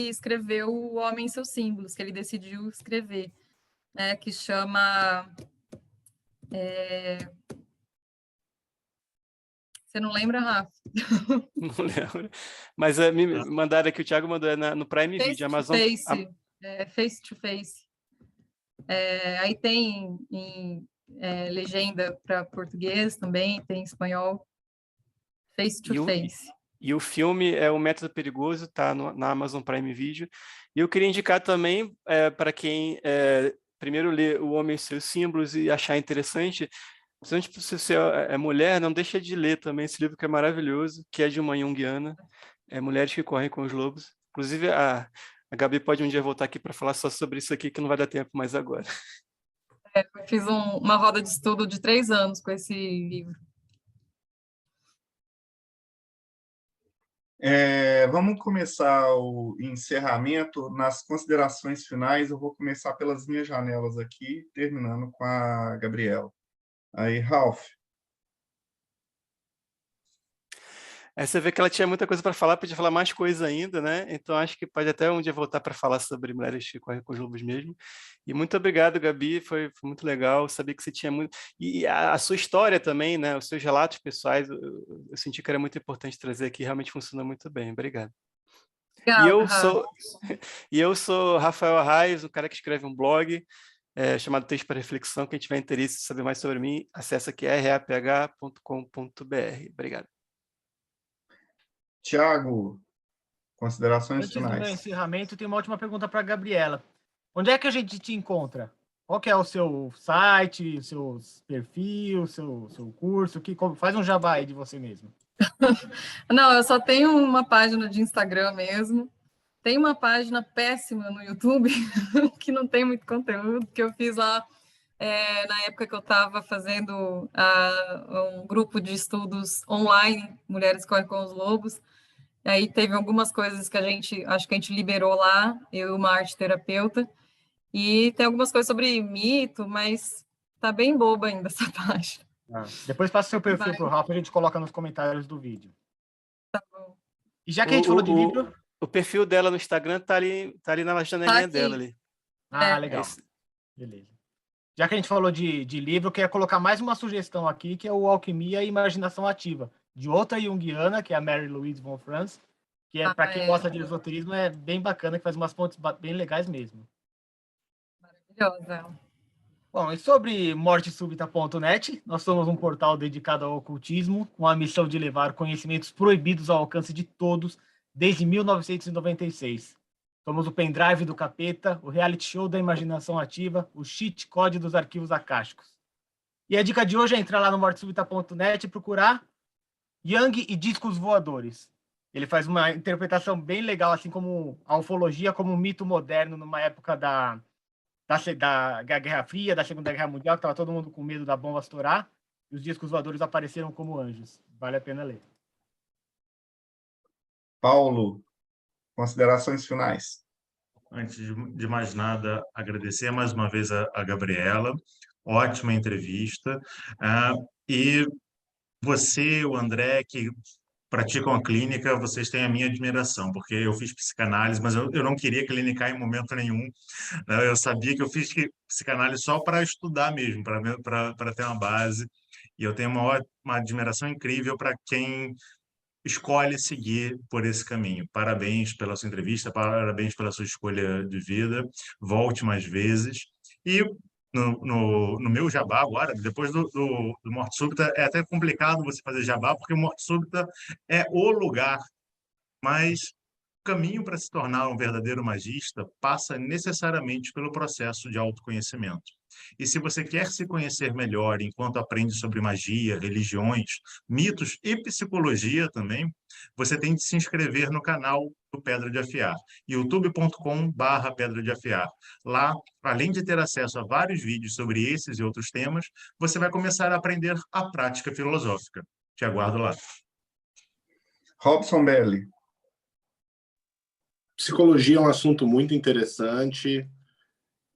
escreveu O Homem e Seus Símbolos, que ele decidiu escrever, né, que chama... Você não lembra, Rafa? Não lembro. Mas me mandaram aqui, o Thiago mandou no Prime Video, Amazon. Face to Face. Aí tem em legenda para português também, tem em espanhol. Face to Face. E o filme é O Método Perigoso, está na Amazon Prime Video. E eu queria indicar também, para quem primeiro lê O Homem e Seus Símbolos e achar interessante, principalmente se você é mulher, não deixa de ler também esse livro que é maravilhoso, que é de uma junguiana, Mulheres que Correm com os Lobos. Inclusive, a Gabi pode um dia voltar aqui para falar só sobre isso aqui, que não vai dar tempo mais agora. Eu fiz uma roda de estudo de 3 anos com esse livro. Vamos começar o encerramento. Nas considerações finais, eu vou começar pelas minhas janelas aqui, terminando com a Gabriela. Aí, Ralph. Você vê que ela tinha muita coisa para falar, podia falar mais coisa ainda, né? Então, acho que pode até um dia voltar para falar sobre Mulheres que Correm com os Lobos mesmo. E muito obrigado, Gabi, foi muito legal saber que você tinha muito... E a sua história também, né? Os seus relatos pessoais, eu senti que era muito importante trazer aqui, realmente funciona muito bem. Obrigado. Obrigada, E eu sou Rafael Arraes, um cara que escreve um blog chamado Texto para Reflexão. Quem tiver interesse em saber mais sobre mim, acessa aqui raph.com.br. Obrigado. Tiago, considerações finais. Antes do meu encerramento, tem uma última pergunta para a Gabriela. Onde é que a gente te encontra? Qual que é o seu site, seus perfis, seu curso? Faz um jabá aí de você mesmo. Não, eu só tenho uma página de Instagram mesmo. Tem uma página péssima no YouTube, que não tem muito conteúdo, que eu fiz lá na época que eu estava fazendo um grupo de estudos online, Mulheres Correm com os Lobos. Aí teve algumas coisas que acho que a gente liberou lá, eu e uma arte terapeuta, e tem algumas coisas sobre mito, mas tá bem boba ainda essa página. Depois passa seu perfil para o Rafa, a gente coloca nos comentários do vídeo. Tá bom. E já que a gente falou de livro... O perfil dela no Instagram tá ali na janelinha dela ali. Legal. Beleza. Já que a gente falou de livro, eu queria colocar mais uma sugestão aqui, que é o Alquimia e Imaginação Ativa, de outra junguiana, que é a Mary Louise von Franz, que para quem gosta de esoterismo é bem bacana, que faz umas pontes bem legais mesmo. Maravilhosa. Bom, e sobre mortesubita.net, nós somos um portal dedicado ao ocultismo, com a missão de levar conhecimentos proibidos ao alcance de todos, desde 1996. Somos o pendrive do capeta, o reality show da imaginação ativa, o cheat code dos arquivos akáshicos. E a dica de hoje é entrar lá no mortesubita.net e procurar Jung e Discos Voadores. Ele faz uma interpretação bem legal, assim como a ufologia como um mito moderno numa época da Guerra Fria, da Segunda Guerra Mundial, que estava todo mundo com medo da bomba estourar, e os discos voadores apareceram como anjos. Vale a pena ler. Paulo, considerações finais. Antes de mais nada, agradecer mais uma vez a Gabriela. Ótima entrevista. E você, o André, que praticam a clínica, vocês têm a minha admiração, porque eu fiz psicanálise, mas eu não queria clinicar em momento nenhum. Eu sabia que eu fiz psicanálise só para estudar mesmo, para ter uma base. E eu tenho uma admiração incrível para quem escolhe seguir por esse caminho. Parabéns pela sua entrevista, parabéns pela sua escolha de vida. Volte mais vezes. E no meu jabá agora, depois do Morte Súbita, é até complicado você fazer jabá, porque o Morte Súbita é o lugar, mas o caminho para se tornar um verdadeiro magista passa necessariamente pelo processo de autoconhecimento. E se você quer se conhecer melhor enquanto aprende sobre magia, religiões, mitos e psicologia também, você tem de se inscrever no canal do Pedra de Afiar, youtube.com/Pedra de Afiar. Lá, além de ter acesso a vários vídeos sobre esses e outros temas, você vai começar a aprender a prática filosófica. Te aguardo lá. Robson Belli. Psicologia é um assunto muito interessante,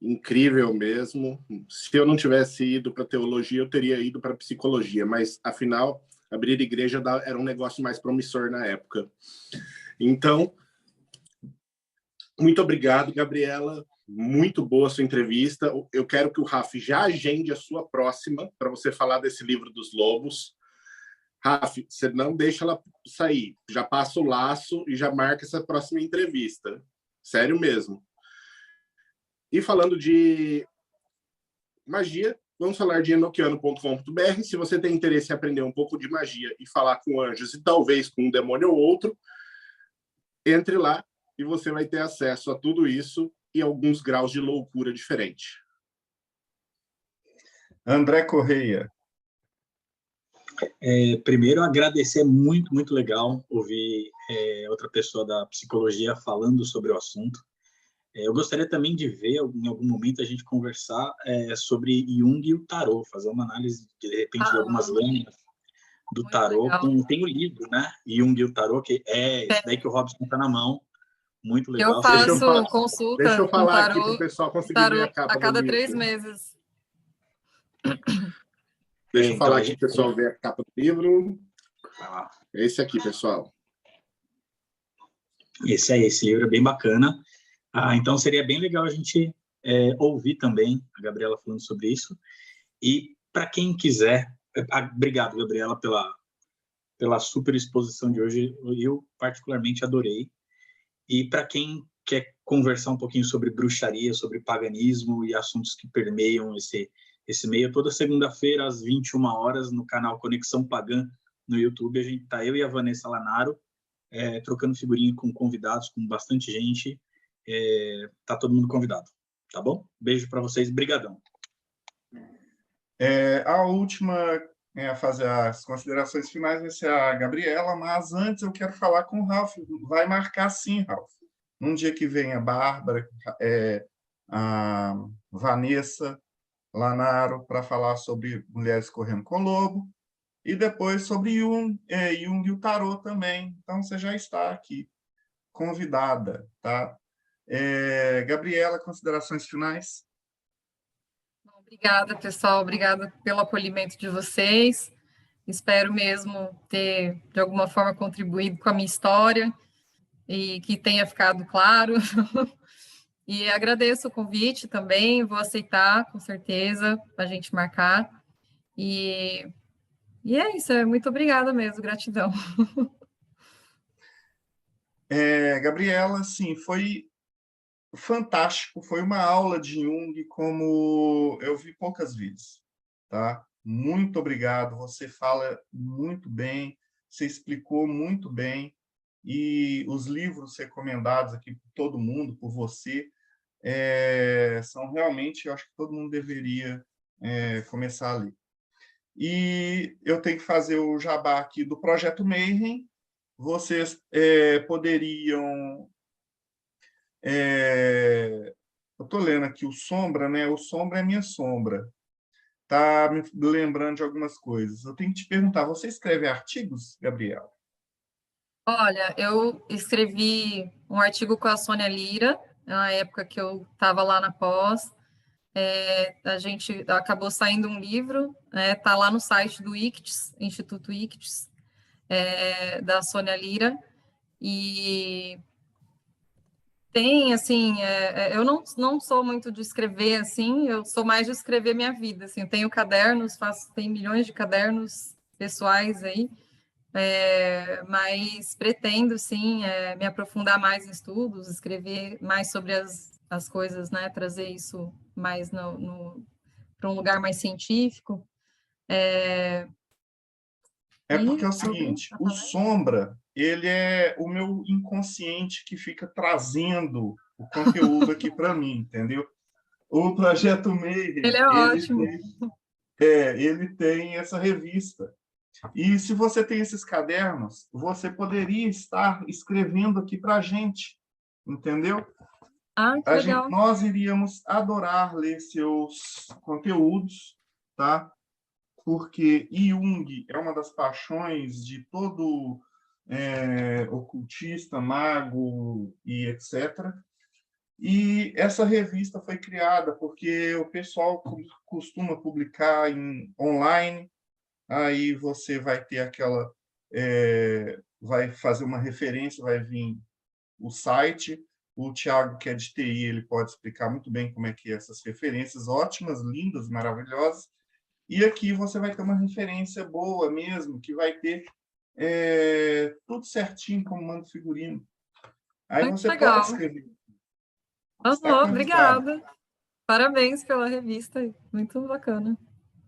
incrível mesmo. Se eu não tivesse ido para teologia, eu teria ido para psicologia, mas, afinal, abrir igreja era um negócio mais promissor na época. Então, muito obrigado, Gabriela. Muito boa a sua entrevista. Eu quero que o Raf já agende a sua próxima para você falar desse livro dos lobos. Raf, você não deixa ela sair. Já passa o laço e já marca essa próxima entrevista. Sério mesmo. E falando de magia, vamos falar de enoquiano.com.br. Se você tem interesse em aprender um pouco de magia e falar com anjos e talvez com um demônio ou outro, entre lá e você vai ter acesso a tudo isso e alguns graus de loucura diferente. André Correia. Primeiro, agradecer, muito, muito legal ouvir outra pessoa da psicologia falando sobre o assunto. Eu gostaria também de ver, em algum momento, a gente conversar sobre Jung e o tarô, fazer uma análise, de repente, de algumas lâminas do tarô. Tem o livro, né? Jung e o tarô, que é esse daí que o Robson está na mão. Muito legal. Eu faço consulta deixa eu falar com tarô, aqui para o pessoal conseguir ver a capa a cada do 3 livro. meses. Deixa eu falar aqui para o pessoal ver a capa do livro. Esse aqui, pessoal. Esse livro é bem bacana. Então, seria bem legal a gente ouvir também a Gabriela falando sobre isso. E, para quem quiser... Obrigado, Gabriela, pela super exposição de hoje. Eu, particularmente, adorei. E, para quem quer conversar um pouquinho sobre bruxaria, sobre paganismo e assuntos que permeiam esse meio, toda segunda-feira, às 21 horas, no canal Conexão Pagã, no YouTube, a gente tá, eu e a Vanessa Lanaro, trocando figurinha com convidados, com bastante gente. Tá todo mundo convidado, tá bom? Beijo para vocês, brigadão. A última a fazer as considerações finais vai ser a Gabriela, mas antes eu quero falar com o Ralf. Vai marcar sim, Ralf. Num dia que vem a Bárbara, a Vanessa Lanaro, para falar sobre Mulheres Correndo com Lobo, e depois sobre Jung e o tarô também. Então, você já está aqui, convidada, tá? Gabriela, considerações finais? Obrigada, pessoal. Obrigada pelo acolhimento de vocês. Espero mesmo ter, de alguma forma, contribuído com a minha história e que tenha ficado claro. E agradeço o convite também, vou aceitar, com certeza, para a gente marcar. E é isso, muito obrigada mesmo, gratidão. Gabriela, sim, foi fantástico, foi uma aula de Jung como eu vi poucas vezes, tá? Muito obrigado, você fala muito bem, você explicou muito bem, e os livros recomendados aqui por todo mundo, por você, são realmente, eu acho que todo mundo deveria começar a ler. E eu tenho que fazer o jabá aqui do Projeto Mayhem. Vocês poderiam... eu estou lendo aqui o Sombra, né? O Sombra é minha sombra. Está me lembrando de algumas coisas. Eu tenho que te perguntar, você escreve artigos, Gabriela? Olha, eu escrevi um artigo com a Sônia Lira, na época que eu estava lá na pós. A gente acabou saindo um livro, tá lá no site do ICTS, Instituto ICTS, da Sônia Lira, e Tem, assim, eu não sou muito de escrever, assim, eu sou mais de escrever minha vida, assim, eu tenho cadernos, tem milhões de cadernos pessoais aí, mas pretendo, sim, me aprofundar mais em estudos, escrever mais sobre as coisas, né, trazer isso mais para um lugar mais científico. É porque é o Alguém seguinte, tá o falando? Sombra, ele é o meu inconsciente que fica trazendo o conteúdo aqui para mim, entendeu? O Projeto Ele Mayhem, é ótimo. ele tem essa revista. E se você tem esses cadernos, você poderia estar escrevendo aqui para a gente, entendeu? Ah, que legal. Nós iríamos adorar ler seus conteúdos, tá? Porque Jung é uma das paixões de todo ocultista, mago e etc. E essa revista foi criada porque o pessoal costuma publicar online, aí você vai ter vai fazer uma referência, vai vir o site, o Thiago, que é de TI, ele pode explicar muito bem como é que é essas referências, ótimas, lindas, maravilhosas, e aqui você vai ter uma referência boa mesmo, que vai ter tudo certinho como manda figurino. Aí Muito você pode legal. escrever. Está convidado. Obrigada. Parabéns pela revista, muito bacana.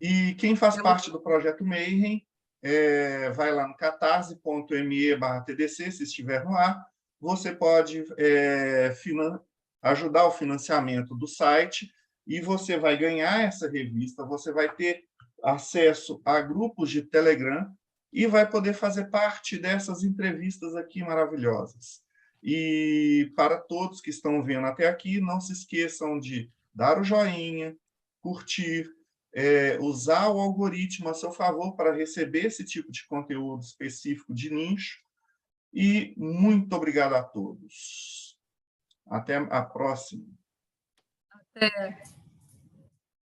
E quem faz parte do Projeto Mayhem, vai lá no catarse.me/TDC, se estiver no ar, você pode ajudar o financiamento do site e você vai ganhar essa revista, você vai ter acesso a grupos de Telegram e vai poder fazer parte dessas entrevistas aqui maravilhosas. E para todos que estão vendo até aqui, não se esqueçam de dar o joinha, curtir, usar o algoritmo a seu favor para receber esse tipo de conteúdo específico de nicho. E muito obrigado a todos. Até a próxima. Até.